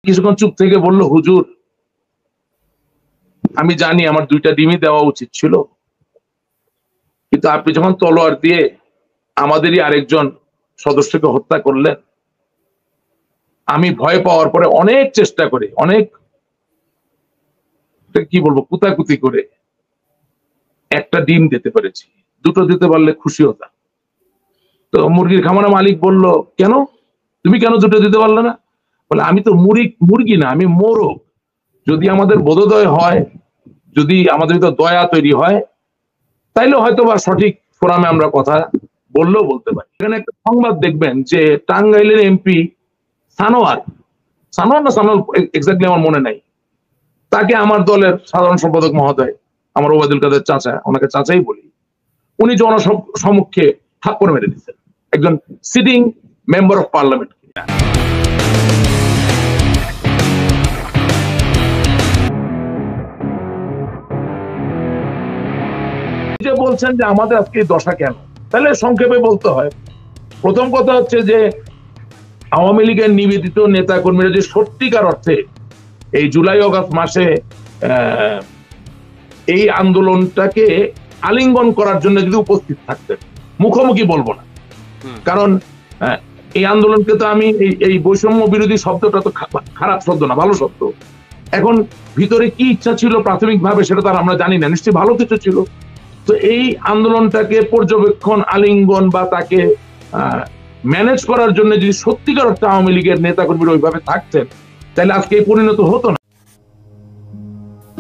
কিছুক্ষণ চুপ থেকে বলল, হুজুর আমি জানি আমার 2টা ডিমই দেওয়া উচিত ছিল, কিন্তু আপনি যখন তলোয়ার দিয়ে আমাদেরই আরেকজন সদস্যকে হত্যা করলেন, আমি ভয় পাওয়ার পরে অনেক চেষ্টা করে, অনেক কি বলবো কুতাকুতি করে একটা ডিম দিতে পেরেছি, 2টো দিতে পারলে খুশি হতাম। তো মুরগির খামারের মালিক বলল, কেন তুমি কেন 2টো দিতে পারলে না? বলে, আমি তো মুরগি না, আমি মোরগ। যদি আমাদের বোধোদয় হয়, যদি আমাদের ভিতর দয়া তৈরি হয়, তাইলে হয়তো বা সঠিক ফোরামে আমরা কথা বললেও বলতে পারি। এখানে একটা সংবাদ দেখবেন যে টাঙ্গাইলের এমপি সানোয়ার না সানোয়ার এক্স্যাক্টলি আমার মনে নাই, তাকে আমার দলের সাধারণ সম্পাদক মহোদয়, আমার ওবায়দুল কাদের চাচা, ওনাকে চাচাই বলি, উনি জনসম্মুখে থাপ্পড় মেরে দিচ্ছেন একজন সিটিং মেম্বার অফ পার্লামেন্ট। যে বলছেন যে আমাদের আজকে এই দশা কেন, তাহলে সংক্ষেপে বলতে হয়। প্রথম কথা হচ্ছে যে আওয়ামী লীগের নিবেদিত নেতা কর্মীরা যে সত্যিকার অর্থে এই জুলাই আগস্ট মাসে এই আন্দোলনটাকে আলিঙ্গন করার জন্য যদি উপস্থিত থাকতেন, মুখোমুখি বলবো না, কারণ এই আন্দোলনকে তো আমি এই বৈষম্য বিরোধী শব্দটা তো খারাপ শব্দ না, ভালো শব্দ। এখন ভিতরে কি ইচ্ছা ছিল প্রাথমিকভাবে সেটা তো আমরা জানি না, নিশ্চয়ই ভালো কিছু ছিল। তো এই আন্দোলনটাকে পর্যবেক্ষণ, আলিঙ্গন বা তাকে ম্যানেজ করার জন্য যদি সত্যিকার অর্থে আওয়ামী লীগের নেতাকর্মীরা ওইভাবে থাকতেন, তাহলে আজকে এই পরিণত হতো না।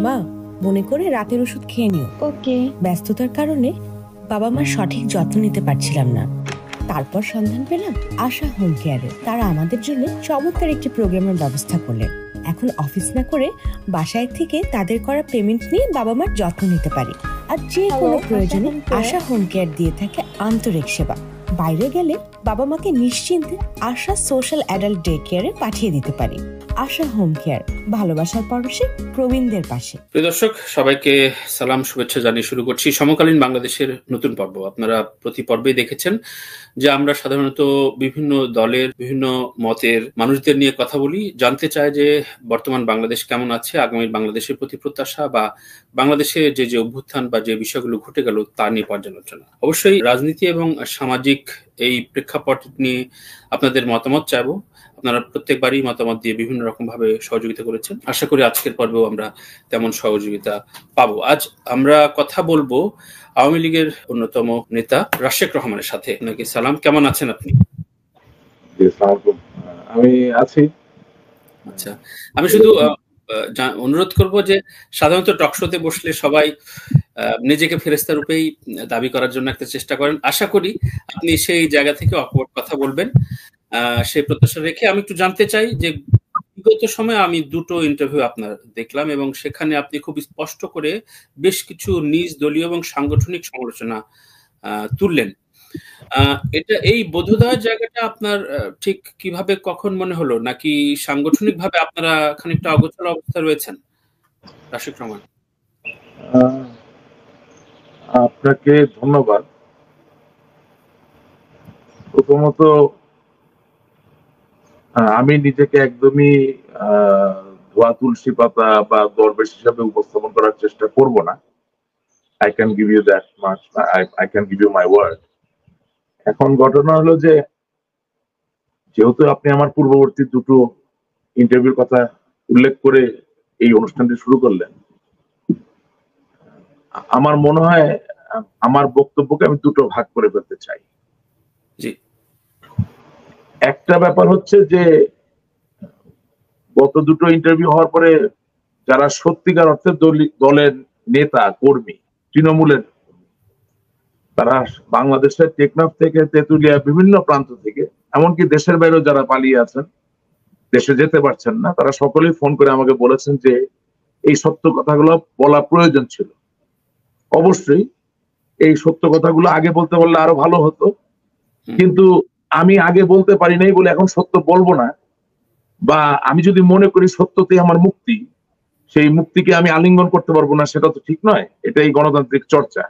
মা, মনে করে রাতের ওষুধ খেয়ে নিও। ওকে। ব্যস্ততার কারণে বাবা মার সঠিক যত্ন নিতে পারছিলাম না, তারপর সন্ধান পেলাম আশা হোম কেয়ারে। তারা আমাদের জন্য চমৎকার একটি প্রোগ্রামের ব্যবস্থা করলেন। এখন অফিস না করে বাসায় থেকে তাদের করা পেমেন্ট নিয়ে বাবা মার যত্ন নিতে পারি। আর যে কোনো প্রয়োজনে আশা হোম কেয়ার দিয়ে থাকে আন্তরিক সেবা। বাইরে গেলে বাবা মাকে নিশ্চিন্তে আশা সোশ্যাল অ্যাডাল্ট ডে কেয়ারে পাঠিয়ে দিতে পারি। আশা হোম কেয়ার, ভালোবাসার পরশে প্রবীণদের পাশে। প্রিয় দর্শক, সবাইকে সালাম, শুভেচ্ছা জানিয়ে শুরু করছি সমকালীন বাংলাদেশের নতুন পর্ব। আপনারা প্রতি পর্বেই দেখেছেন যে আমরা সাধারণত বিভিন্ন দলের, বিভিন্ন মতের মানুষদের নিয়ে কথা বলি, জানতে চাই যে বর্তমান বাংলাদেশ কেমন আছে, আগামী বাংলাদেশের প্রতি প্রত্যাশা বা বাংলাদেশে যে অভ্যুত্থান বা যে বিষয়গুলো ঘটে গেল তা নিয়ে পর্যালোচনা। অবশ্যই রাজনীতি এবং সামাজিক এই প্রেক্ষাপট নিয়ে আপনাদের মতামত চাইবো। আপনারা প্রত্যেকবারই মতামত দিয়ে বিভিন্ন রকম ভাবে সহযোগিতা করেছেন। আশা করি আজকের পর্বেও আমরা তেমন সহযোগিতা পাবো। আজ আমরা কথা বলবো আওয়ামী লীগের অন্যতম নেতা রাশেক রহমানের সাথে। নাকি সালাম, কেমন আছেন আপনি? আমি আছি। আচ্ছা, আমি শুধু অনুরোধ করব যে সাধারণত টকশোতে বসলে সবাই নিজেকে ফেরেশতা রূপেই দাবি করার জন্য একটা চেষ্টা করেন। আশা করি আপনি সেই জায়গা থেকে অকপট কথা বলবেন, সেই প্রত্যাশা রেখে আমি একটু জানতে চাই যে বিগত সময়ে আমি 2টো ইন্টারভিউ আপনার দেখলাম এবং সেখানে আপনি খুব স্পষ্ট করে বেশ কিছু নিজ দলীয় এবং সাংগঠনিক সমালোচনা তুললেন। এটা এই বোধোদয়ের জায়গাটা আপনার ঠিক কিভাবে কখন মনে হলো, নাকি সাংগঠনিক ভাবে আপনারা খানিকটা অগোচর অবস্থায় রয়েছেন? রাশেক রহমান, আপনাকে ধন্যবাদ। প্রথমত আমি নিজেকে একদমই ধোয়া তুলসী পাতা বা দরবেশ হিসাবে উপস্থাপন করার চেষ্টা করব না। I can give you that much. I can give you my word. এখন ঘটনা হলো যে যেহেতু আপনি আমার পূর্ববর্তী 2টো ইন্টারভিউর কথা উল্লেখ করে এই অনুষ্ঠানটি শুরু করলেন, আমার মনে হয় আমার বক্তব্যকে আমি 2টো ভাগ করে ফেলতে চাই। একটা ব্যাপার হচ্ছে যে গত 2টো ইন্টারভিউ হওয়ার পরে যারা সত্যিকার অর্থে দলের নেতা কর্মী, তৃণমূলের, তারা বাংলাদেশের টেকনাফ থেকে তেঁতুলিয়া বিভিন্ন প্রান্ত থেকে, এমনকি দেশের বাইরেও যারা পালিয়ে আছেন, দেশে যেতে পারছেন না, তারা সকলেই ফোন করে আমাকে বলেছেন যে এই সত্য কথাগুলো বলা প্রয়োজন ছিল। অবশ্যই এই সত্য কথাগুলো আগে বলতে পারলে আরো ভালো হতো, কিন্তু আমি আগে বলতে পারি নাই বলে এখন সত্য বলবো না, বা আমি যদি মনে করি সত্যতেই আমার মুক্তি, সেই মুক্তিকে আমি আলিঙ্গন করতে পারবো না, সেটা তো ঠিক নয়। এটাই গণতান্ত্রিক চর্চা।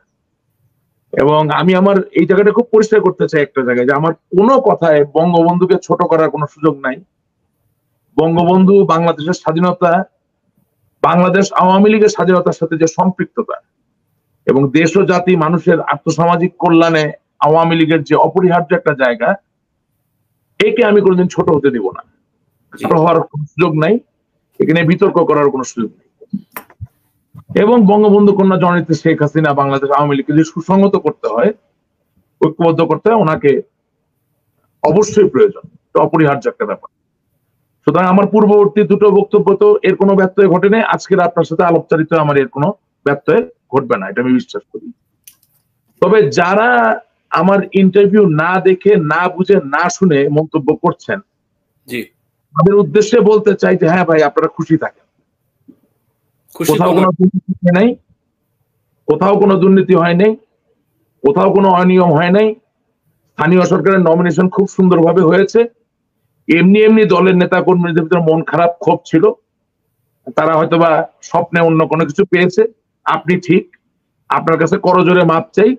এবং আমি আমার এই জায়গাটা খুব পরিষ্কার করতে চাই একটা জায়গায়, যে আমার কোনো কথায় বঙ্গবন্ধুকে ছোট করার কোনো সুযোগ নাই, বঙ্গবন্ধু বাংলাদেশের স্বাধীনতা, বাংলাদেশ আওয়ামী লীগের স্বাধীনতার সাথে যে সম্পৃক্ততা এবং দেশ ও জাতি মানুষের আর্থসামাজিক কল্যাণে আওয়ামী লীগের যে অপরিহার্য একটা জায়গা, একে আমি কোনোদিন ছোট হতে দিব না। ছোট হওয়ার কোনো সুযোগ নাই, এখানে বিতর্ক করার কোনো সুযোগ নেই। এবং বঙ্গবন্ধু কন্যা জননেত্রী শেখ হাসিনা বাংলাদেশ আওয়ামী লীগকে যদি সুসংহত করতে হয়, ঐক্যবদ্ধ করতে হয়, ওনাকে অবশ্যই প্রয়োজন, অপরিহার্য একটা ব্যাপার। সুতরাং আমার পূর্ববর্তী দুটো বক্তব্য তো এর কোনো ব্যত্যয় ঘটেনি, আজকের আপনার সাথে আলোচনারিত আমার এর কোনো ব্যত্যয় ঘটবে না, এটা আমি বিশ্বাস করি। তবে যারা আমার ইন্টারভিউ না দেখে, না বুঝে, না শুনে মন্তব্য করছেন, তাদের উদ্দেশ্যে বলতে চাই যে হ্যাঁ ভাই, আপনারা খুশি থাকেন। কোথাও কোনো দুর্নীতি হয় নাই, কোথাও কোনো দুর্নীতি হয় নাই, কোথাও কোনো অনিয়ম হয় নাই। স্থানীয় সরকারের নমিনেশন খুব সুন্দরভাবে হয়েছে। এমনি এমনি দলের নেতা কর্মীদের ভিতরে মন খারাপ, ক্ষোভ ছিল, তারা হয়তোবা স্বপ্নে অন্য কোনো কিছু পেয়েছে। আপনি ঠিক, আপনার কাছে করজোরে মাপ চাই।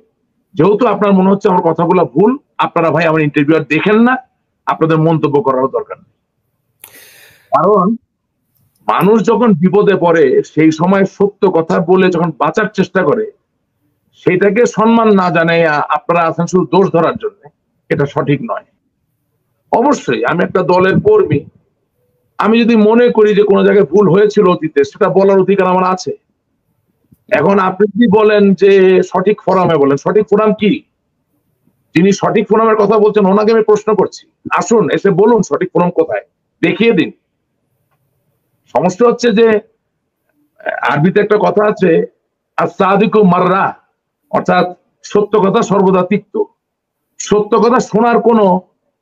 যেহেতু আপনার মনে হচ্ছে আমার কথাগুলো ভুল, আপনারা ভাই আমার ইন্টারভিউ আর দেখেন না, আপনাদের মন্তব্য করারও দরকার নেই। কারণ মানুষ যখন বিপদে পড়ে, সেই সময় সত্য কথা বলে যখন বাঁচার চেষ্টা করে, সেটাকে সম্মান না জানাই আপনারা আছেন শুধু দোষ ধরার জন্য, এটা সঠিক নয়। অবশ্যই আমি একটা দলের কর্মী, আমি যদি মনে করি যে কোনো জায়গায় ভুল হয়েছিল অতীতে, সেটা বলার অধিকার আমার আছে। এখন আপনি যদি বলেন যে সঠিক ফোরামে বলেন, সঠিক ফোরাম কি? যিনি সঠিক ফোরামের কথা বলছেন ওনাকে আমি প্রশ্ন করছি, আসুন এসে বলুন সঠিক ফোরাম কোথায়, দেখিয়ে দিন। সমস্যা হচ্ছে যে আরবিতে একটা কথা আছে, আস-সাদিকু মাররা, অর্থাৎ সত্য কথা সর্বদা তিক্ত। সত্য কথা শোনার কোনো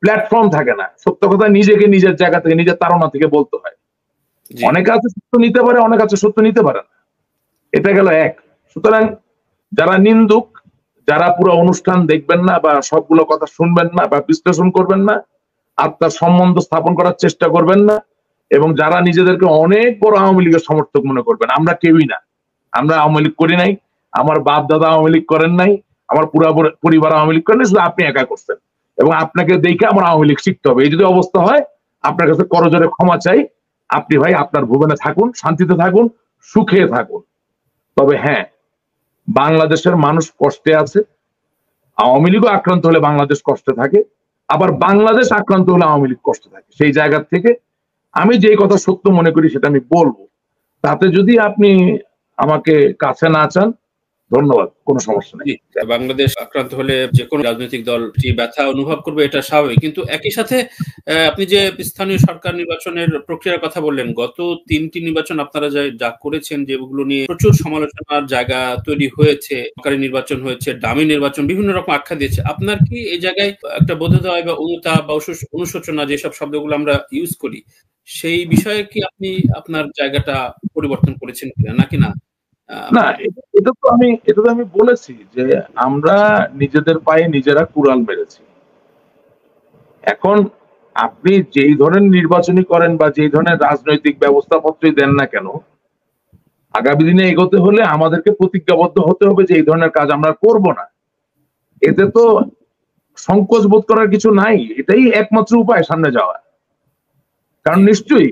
প্ল্যাটফর্ম থাকে না, সত্য কথা নিজেকে নিজের জায়গা থেকে, নিজের তাড়না থেকে বলতে হয়। অনেকে আছে সত্য নিতে পারে, অনেক আছে সত্য নিতে পারে না, এটা গেল এক। সুতরাং যারা নিন্দুক, যারা পুরো অনুষ্ঠান দেখবেন না বা সবগুলো কথা শুনবেন না বা বিশ্লেষণ করবেন না, আত্মার সম্বন্ধ স্থাপন করার চেষ্টা করবেন না, এবং যারা নিজেদেরকে অনেক বড় আওয়ামী লীগের সমর্থক মনে করবেন, আমরা কেউই না, আমরা আওয়ামী লীগ করি নাই, আমার বাপ দাদা আওয়ামী লীগ করেন নাই, আমার পুরা পরিবার আওয়ামী লীগ করেন নাই, শুধু আপনি একা করছেন। এবং আপনাকে দেখে আমার আওয়ামী লীগ শিখতে হবে। এই যদি অবস্থা হয়, আপনার কাছে করজোরে ক্ষমা চাই। আপনি ভাই আপনার ভুবনে থাকুন, শান্তিতে থাকুন, সুখে থাকুন। তবে হ্যাঁ, বাংলাদেশের মানুষ কষ্টে আছে। আওয়ামী লীগও আক্রান্ত হলে বাংলাদেশ কষ্টে থাকে, আবার বাংলাদেশ আক্রান্ত হলে আওয়ামী লীগ কষ্টে থাকে। সেই জায়গা থেকে আমি যে কথা সত্য মনে করি সেটা আমি বলবো। তাতে যদি আপনি আমাকে কাছে না চান, ধন্যবাদ, কোনো সমস্যা নেই। বাংলাদেশ আক্রান্ত হলে যে কোনো রাজনৈতিক দল ব্যথা অনুভব করবে, এটা স্বাভাবিক। কিন্তু একই সাথে আপনি যে স্থানীয় সরকার নির্বাচনের প্রক্রিয়ার কথা বললেন, গত 3টি নির্বাচন আপনারা যা করেছেন, যেগুলো নিয়ে প্রচুর সমালোচনার জায়গা তৈরি হয়েছে, সরকারি নির্বাচন হয়েছে, ডামি নির্বাচন, বিভিন্ন রকম আখ্যা দিয়েছে। আপনার কি এই জায়গায় একটা বোধোদয় বা অনুতাপ বা অনুশোচনা, যেসব শব্দগুলো আমরা ইউজ করি, সেই বিষয়ে কি আপনি আপনার জায়গাটা পরিবর্তন করেছেন কিনা, নাকি না? না, এটা তো আমি বলেছি যে আমরা নিজেদের পায়ে নিজেরা কুড়াল মেরেছি। এখন আপনি যেই ধরনের নির্বাচনী করেন বা যেই ধরনের রাজনৈতিক ব্যবস্থাপত্রই দেন না কেন, আগামী দিনে এগোতে হলে আমাদেরকে প্রতিজ্ঞাবদ্ধ হতে হবে যে এই ধরনের কাজ আমরা করব না। এতে তো সংকোচ বোধ করার কিছু নাই, এটাই একমাত্র উপায় সামনে যাওয়া। কারণ নিশ্চয়ই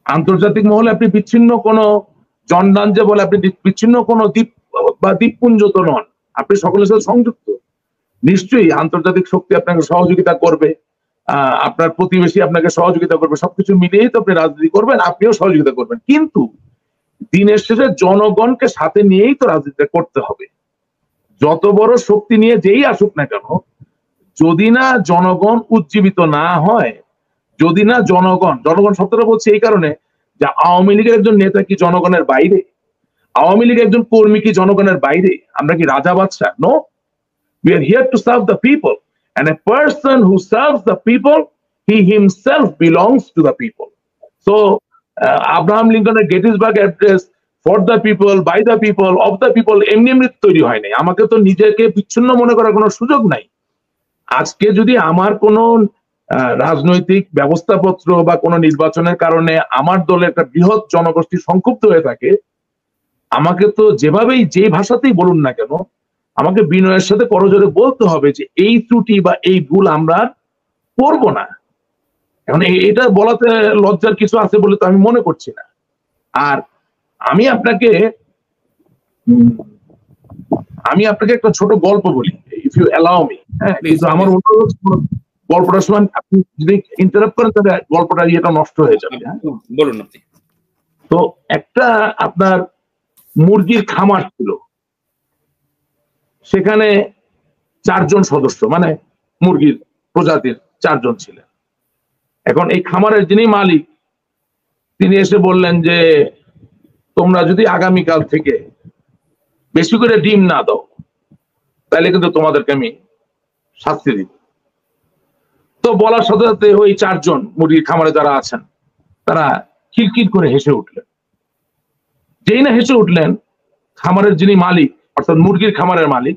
আন্তর্জাতিক মহলে আপনি বিচ্ছিন্ন কোনো জনদান যে বলে, আপনি বিচ্ছিন্ন কোনো দ্বীপ বা দ্বীপপুঞ্জ তো নন, আপনি সকলের সাথে সংযুক্ত। নিশ্চয়ই আন্তর্জাতিক শক্তি আপনাকে সহযোগিতা করবে, আপনার প্রতিবেশী আপনাকে সহযোগিতা করবে, সবকিছু মিলিয়েই তো আপনি রাজনীতি করবেন, আপনিও সহযোগিতা করবেন। কিন্তু দিনের শেষে জনগণকে সাথে নিয়েই তো রাজনীতি করতে হবে। যত বড় শক্তি নিয়ে যেই আসুক না কেন, যদি না জনগণ উজ্জীবিত না হয়, যদি না জনগণ শব্দটা বলছে এই কারণে যে আওয়ামী লীগের একজন নেতা কি জনগণের বাইরে? আওয়ামী লীগের একজন কর্মী কি জনগণের বাইরে? আমরা কি রাজা বাদশা? No, we are here to serve the people, and a person who serves the people, he himself belongs to the people. So Abraham লিঙ্কনের Gettysburg address, for the people, by the people, of the people, এমনি এমনি তৈরি হয় নাই। আমাকে তো নিজেকে বিচ্ছিন্ন মনে করার কোনো সুযোগ নাই। আজকে যদি আমার কোনো রাজনৈতিক ব্যবস্থাপত্র বা কোনো নির্বাচনের কারণে আমার দলের একটা বৃহৎ জনগোষ্ঠী সংক্ষুব্ধ হয়ে থাকে, আমাকে তো যেভাবেই যে ভাষাতেই বলুন না কেন, আমাকে বিনয়ের সাথে করজোরে বলতে হবে যে এই ত্রুটি বা এই ভুল আমরা করব না। এখন এটা বলাতে লজ্জার কিছু আছে বলে তো আমি মনে করছি না। আর আমি আপনাকে একটা ছোট গল্প বলি, ইফ ইউ অ্যালাউ মি। হ্যাঁ, কিন্তু আমার অনুরোধ, গল্পটার সময় আপনি যদি ইন্টারাপ্ট করেন তাহলে গল্পটা ইয়েটা নষ্ট হয়ে যাবে। বলুন আপনি। তো একটা আপনার মুরগির খামার ছিল, সেখানে 4 জন সদস্য, মানে মুরগির প্রজাতির 4 জন ছিলেন। এখন এই খামারের যিনি মালিক, তিনি এসে বললেন যে তোমরা যদি আগামীকাল থেকে বেশি করে ডিম না দাও তাহলে কিন্তু তোমাদেরকে আমি শাস্তি দিব। তো বলার সাথে সাথে ওই 4 জন মুরগির খামারে যারা আছেন তারা খিলখিল করে হেসে উঠলেন। যেই না হেসে উঠলেন, খামারের যিনি মালিক, অর্থাৎ মুরগির খামারের মালিক,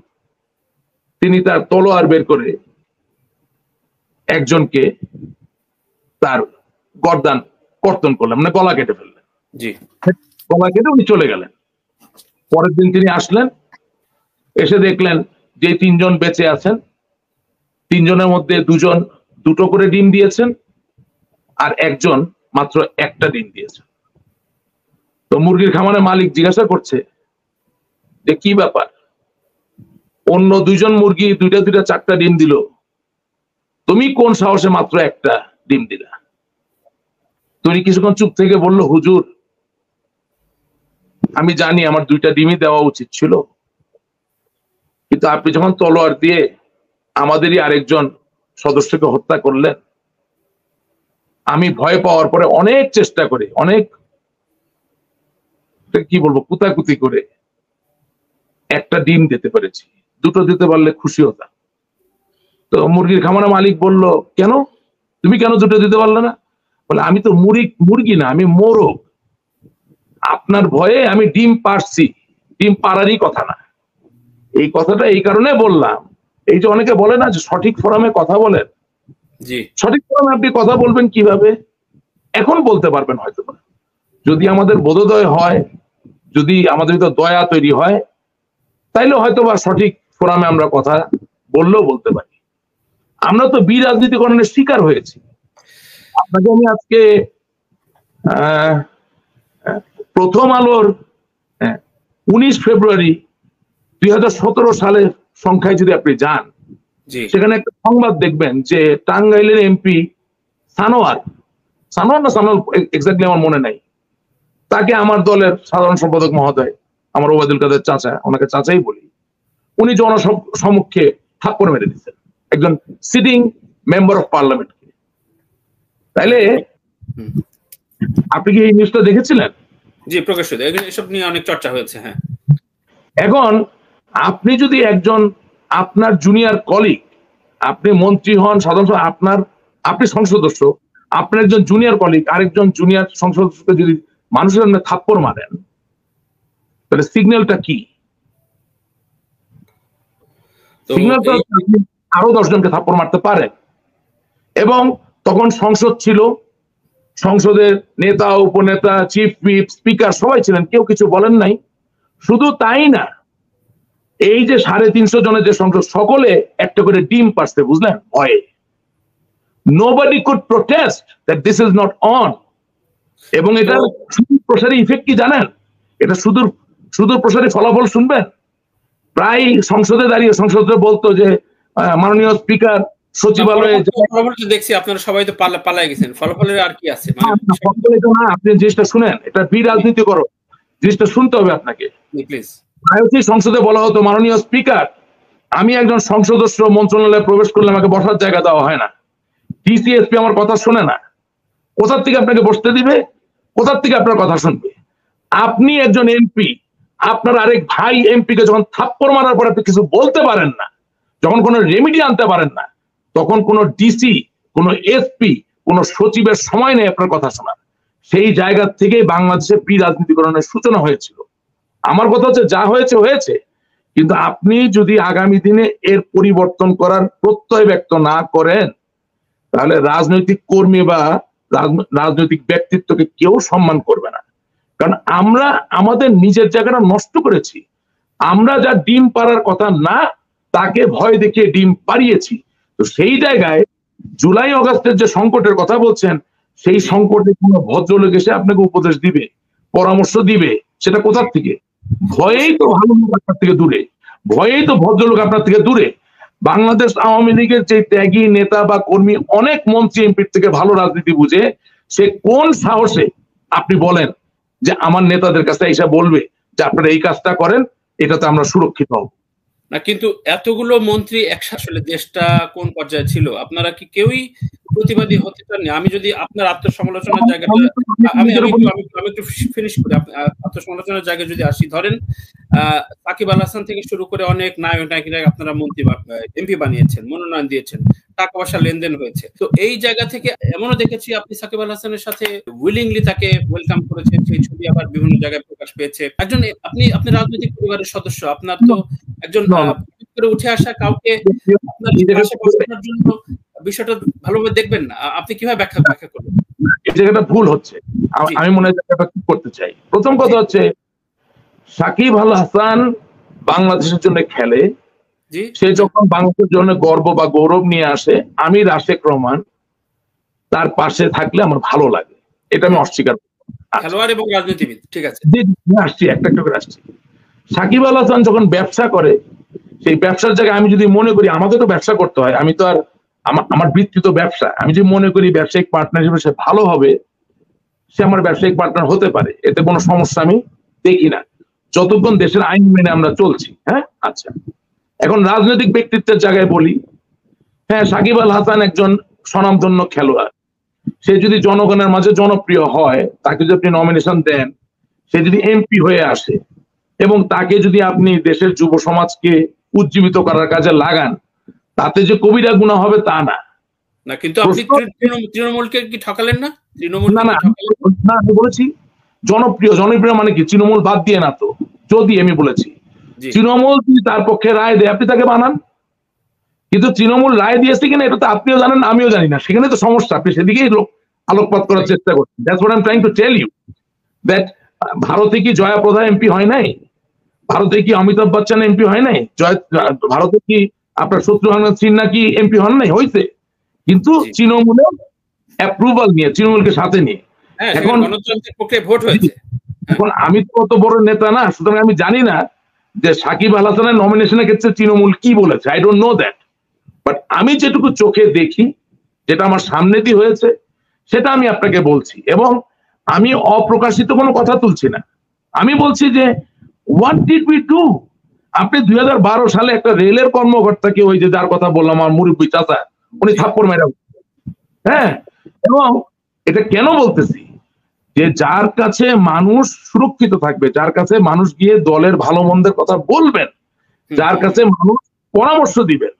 তিনি তার তলোয়ার বের করে একজনকে তার গর্দান কর্তন করলেন, মানে গলা কেটে ফেললেন। জি। গলা কেটে উনি চলে গেলেন। পরের দিন তিনি আসলেন, এসে দেখলেন যে 3 জন বেঁচে আছেন, 3 জনের মধ্যে 2 জন 2টো করে ডিম দিয়েছেন, আর একজন মাত্র 1টা ডিম দিয়েছেন। তো মুরগির খামারের মালিক জিজ্ঞাসা করছে যে কি ব্যাপার, অন্য 2 জন মুরগি 2টা 4টা ডিম দিল, তুমি কোন সাহসে মাত্র 1টা ডিম দিলা? তুমি কিছুক্ষণ চুপ থেকে বলল, হুজুর আমি জানি আমার 2টা ডিমই দেওয়া উচিত ছিল, কিন্তু আপনি যখন তলোয়ার দিয়ে আমাদেরই আরেকজন সদস্যকে হত্যা করলেন, আমি ভয় পাওয়ার পরে অনেক চেষ্টা করে, অনেক কি বলবো কুতাকুতি করে 1টা ডিম দিতে পেরেছি, 2টো দিতে পারলে খুশি হতাম। তো মুরগির খামারের মালিক বলল, কেন তুমি কেন 2টো দিতে পারলে না? বলে আমি তো মুরগি না, আমি মোরগ, আপনার ভয়ে আমি ডিম পারছি, ডিম পারারই কথা না। এই কথাটা এই কারণে বললাম, এই যে অনেকে বলে না যে সঠিক ফোরামে কথা বলেন, সঠিক ফোরামে আপনি কথা বলবেন কিভাবে এখন বলতে পারবেন হয়তো, যদি আমাদের বোধোদয় হয়, যদি আমাদের ভিতর দয়া তৈরি হয়, তাইলে হয়তো বা সঠিক ফোরামে আমরা কথা বললেও বলতে পারি। আমরা তো বিরাজনীতিকরণের শিকার হয়েছি। আপনাকে আমি আজকে প্রথম আলোর 19 ফেব্রুয়ারি 2017 সালের সংখ্যায় যদি আপনি যান, সেখানে একটা সংবাদ দেখবেন যে টাঙ্গাইলের এমপি সানোয়ার এক্স্যাক্টলি আমার মনে নাই, তাকে আমার দলের সাধারণ সম্পাদক মহোদয়, আমার ওবায়দুল কাদের চাচা, ওনাকে চাচাই বলি, উনি জনসমক্ষে থাপ্পড় মেরে দিচ্ছেন একজন সিটিং মেম্বার অফ পার্লামেন্ট। তাইলে আপনি কি এই নিউজটা দেখেছিলেন? জি, প্রকাশিত, এসব নিয়ে অনেক চর্চা হয়েছে। হ্যাঁ, এখন আপনি যদি একজন আপনার জুনিয়র কলিগ, আপনি মন্ত্রী হন, সাধারণ আপনি সংসদ সদস্য, আপনার একজন জুনিয়র কলিগ আরেকজন জুনিয়র সংসদ সদস্যকে যদি মানুষের সামনে থাপ্পড় মারেন, তাহলে সিগন্যালটা কি? সিগন্যালটা আরো 10 জনকে থাপ্পড় মারতে পারেন। এবং তখন সংসদ ছিল, সংসদের নেতা, উপনেতা, চিফ হুইপ, স্পিকার সবাই ছিলেন, কেউ কিছু বলেন নাই। শুধু তাই না, এই যে 350 জনের যে সংসদ, সকলে একটা করে ডিম পারছে, বুঝলেন, ভয়ে। Nobody could protest that this is not on. এবং এটা সুদূর প্রসারী ইফেক্ট কি জানেন? এটা সুদূর প্রসারী ফলাফল শুনবেন। প্রায় সংসদে দাঁড়িয়ে সংসদে বলতো যে মাননীয় স্পিকার সচিবালয়ে দেখছি আপনারা সবাই তো পালাই গেছেন, ফলাফলের আর কি আছে? আপনি জিনিসটা শুনেন, এটা বিরাজনীতি করো, জিনিসটা শুনতে হবে আপনাকে প্লিজ। সংসদে বলা হতো, মাননীয় স্পিকার, আমি একজন সংসদ সদস্য মন্ত্রণালয়ে প্রবেশ করলে আমাকে বসার জায়গা দেওয়া হয় না, ডিসিএসপি আমার কথা শোনে না, কোথার থেকে আপনাকে বসতে দিবে, কোথার থেকে আপনার কথা শুনবে? আপনি একজন এমপি, আপনার আরেক ভাই এমপি কে যখন থাপ্পড় মারার পর আপনি কিছু বলতে পারেন না, যখন কোনো রেমিডি আনতে পারেন না, তখন কোনো ডিসি, কোনো এসপি, কোনো সচিবের সময় নেই আপনার কথা শোনার। সেই জায়গা থেকে বাংলাদেশের বিরাজনীতিকরণের সূচনা হয়েছিল। আমার কথা হচ্ছে, যা হয়েছে হয়েছে, কিন্তু আপনি যদি আগামী দিনে এর পরিবর্তন করার প্রত্যয় ব্যক্ত না করেন, তাহলে রাজনৈতিক কর্মী বা রাজনৈতিক ব্যক্তিত্বকে কেউ সম্মান করবে না। কারণ আমরা আমাদের নিজের জায়গাটা নষ্ট করেছি। আমরা যা ডিম পাড়ার কথা না, তাকে ভয় দেখিয়ে ডিম পাড়িয়েছি। তো সেই জায়গায় জুলাই অগাস্টের যে সংকটের কথা বলছেন, সেই সংকটে কোনো ভদ্রলোক এসে আপনাকে উপদেশ দিবে, পরামর্শ দিবে, সেটা কোথার থেকে? ভয়েই তো ভালো লোক আপনার থেকে দূরে, ভয়েই তো ভদ্রলোক আপনার থেকে দূরে। বাংলাদেশ আওয়ামী লীগের যে ত্যাগী নেতা বা কর্মী, অনেক মন্ত্রী এমপির থেকে ভালো রাজনীতি বুঝে, সে কোন সাহসে আপনি বলেন যে আমার নেতাদের কাছে এসে বলবে যে আপনারা এই কাজটা করেন, এটাতে আমরা সুরক্ষিত হব না? কিন্তু এতগুলো মন্ত্রী একসাথে আসলে দেশটা কোন পর্যায়ে ছিল? আপনারা কি কেউই প্রতিবাদী হতে চাননি? আমি যদি আপনার আত্মসমালোচনার জায়গাটা আমি আমি একটু আমি আমি একটু ফিনিশ করি। আত্মসমালোচনার জায়গায় যদি আসি, ধরেন সাকিব আল হাসান থেকে শুরু করে অনেক নায়িকা আপনারা মন্ত্রী এমপি বানিয়েছেন, মনোনয়ন দিয়েছেন, টাকা পয়সা লেনদেন হয়েছে। তো এই জায়গা থেকে এমনও দেখেছি আপনি সাকিব আল হাসানের সাথে উইলিংলি তাকে ওয়েলকাম করেছেন, সেই ছবি আবার বিভিন্ন জায়গায় প্রকাশ পেয়েছে। একজন আপনি রাজনৈতিক পরিবারের সদস্য, আপনার তো একজন করে উঠে আসা কাউকে আপনার পাশে বসানোর জন্য বিষয়টা ভালোভাবে দেখবেন না? আপনি কিভাবে ব্যাখ্যা করবেন? এই জায়গাটা ভুল হচ্ছে। আমি মনে হয় জায়গাটা ঠিক করতে চাই। প্রথম কথা হচ্ছে, সাকিব আল হাসান বাংলাদেশের জন্য খেলে, সে যখন বাংলাদেশের জন্য গর্ব বা গৌরব নিয়ে আসে, আমি রাশেক রহমান তার পাশে থাকলে আমার ভালো লাগে, এটা আমি অস্বীকার করি। খেলোয়াড় এবং রাজনীতিবিদ, ঠিক আছে, আসছি একটা একটা করে আসছি। সাকিব আল হাসান যখন ব্যবসা করে, সেই ব্যবসার জায়গায় আমি যদি মনে করি আমাকে তো ব্যবসা করতে হয়, আমি তো আর আমার বৃত্তি তো ব্যবসা, আমি যদি মনে করি ব্যবসায়িক পার্টনার হিসেবে সে ভালো হবে, সে আমার ব্যবসায়িক পার্টনার হতে পারে, এতে কোনো সমস্যা আমি দেখি না, যতক্ষণ দেশের আইন মেনে আমরা চলছি। হ্যাঁ, আচ্ছা, এখন রাজনৈতিক ব্যক্তিত্বের জায়গায় বলি, হ্যাঁ, সাকিব আল হাসান একজন স্বনামধন্য খেলোয়াড়, সে যদি জনগণের মাঝে জনপ্রিয় হয়, তাকে যদি আপনি নমিনেশন দেন, সে যদি এমপি হয়ে আসে এবং তাকে যদি আপনি দেশের যুব সমাজকে উজ্জীবিত করার কাজে লাগান, তাতে যে কবিরা গুনাহ হবে তা না। না, কিন্তু আপনি তৃণমূলকে কি ঠকালেন না? না, আমি বলেছি জনপ্রিয় মানে কি? তৃণমূল বাদ দিয়ে না তো। যদি আমি বলেছি তৃণমূল যদি তার পক্ষে রায় দেয়, আপনি তাকে বানান, কিন্তু তৃণমূল রায় দিয়েছে কিনা এটা তো আপনিও জানেন, আমিও জানি না, সেখানে তো সমস্যা। আপনি সেদিকেই আলোকপাত করার চেষ্টা করছেন। That's what I am trying to tell you, that ভারতে কি জয়া প্রদা এমপি হয় নাই? ভারতে কি অমিতাভ বচ্চন এমপি হয় নাই? ভারতে কি আপনার শত্রুঘ্ন সিনহা কি এমপি হন নাই? হয়েছে, কিন্তু তৃণমূলের অ্যাপ্রুভাল নিয়ে, তৃণমূলকে সাথে নিয়ে। এখন ভোট হয়েছে। এখন আমি তো অত বড় নেতা না, সুতরাং আমি জানি না যে সাকিব আল হাসানের নমিনেশনের ক্ষেত্রে তৃণমূল কি বলেছে। I don't know that, but আমি যেটুকু চোখে দেখি, যেটা আমার সামনে দিয়ে হয়েছে, সেটা আমি আপনাকে বলছি, এবং আমি অপ্রকাশিত কোনো কথা তুলছি না। আমি বলছি যে হোয়াট ডিড উই ডু? আপনি 2012 সালে একটা রেলের কর্মকর্তাকে, ওই যে যার কথা বললাম, আমার মুরব্বী চাচা, উনি থাপ্পড় মেরা, হ্যাঁ, এবং এটা কেন বলতেছি, যে যার কাছে মানুষ সুরক্ষিত থাকবে, যার কাছে মানুষ গিয়ে দলের ভালো মন্দের কথা বলবেন, যার কাছে মানুষ পরামর্শ দিবেন,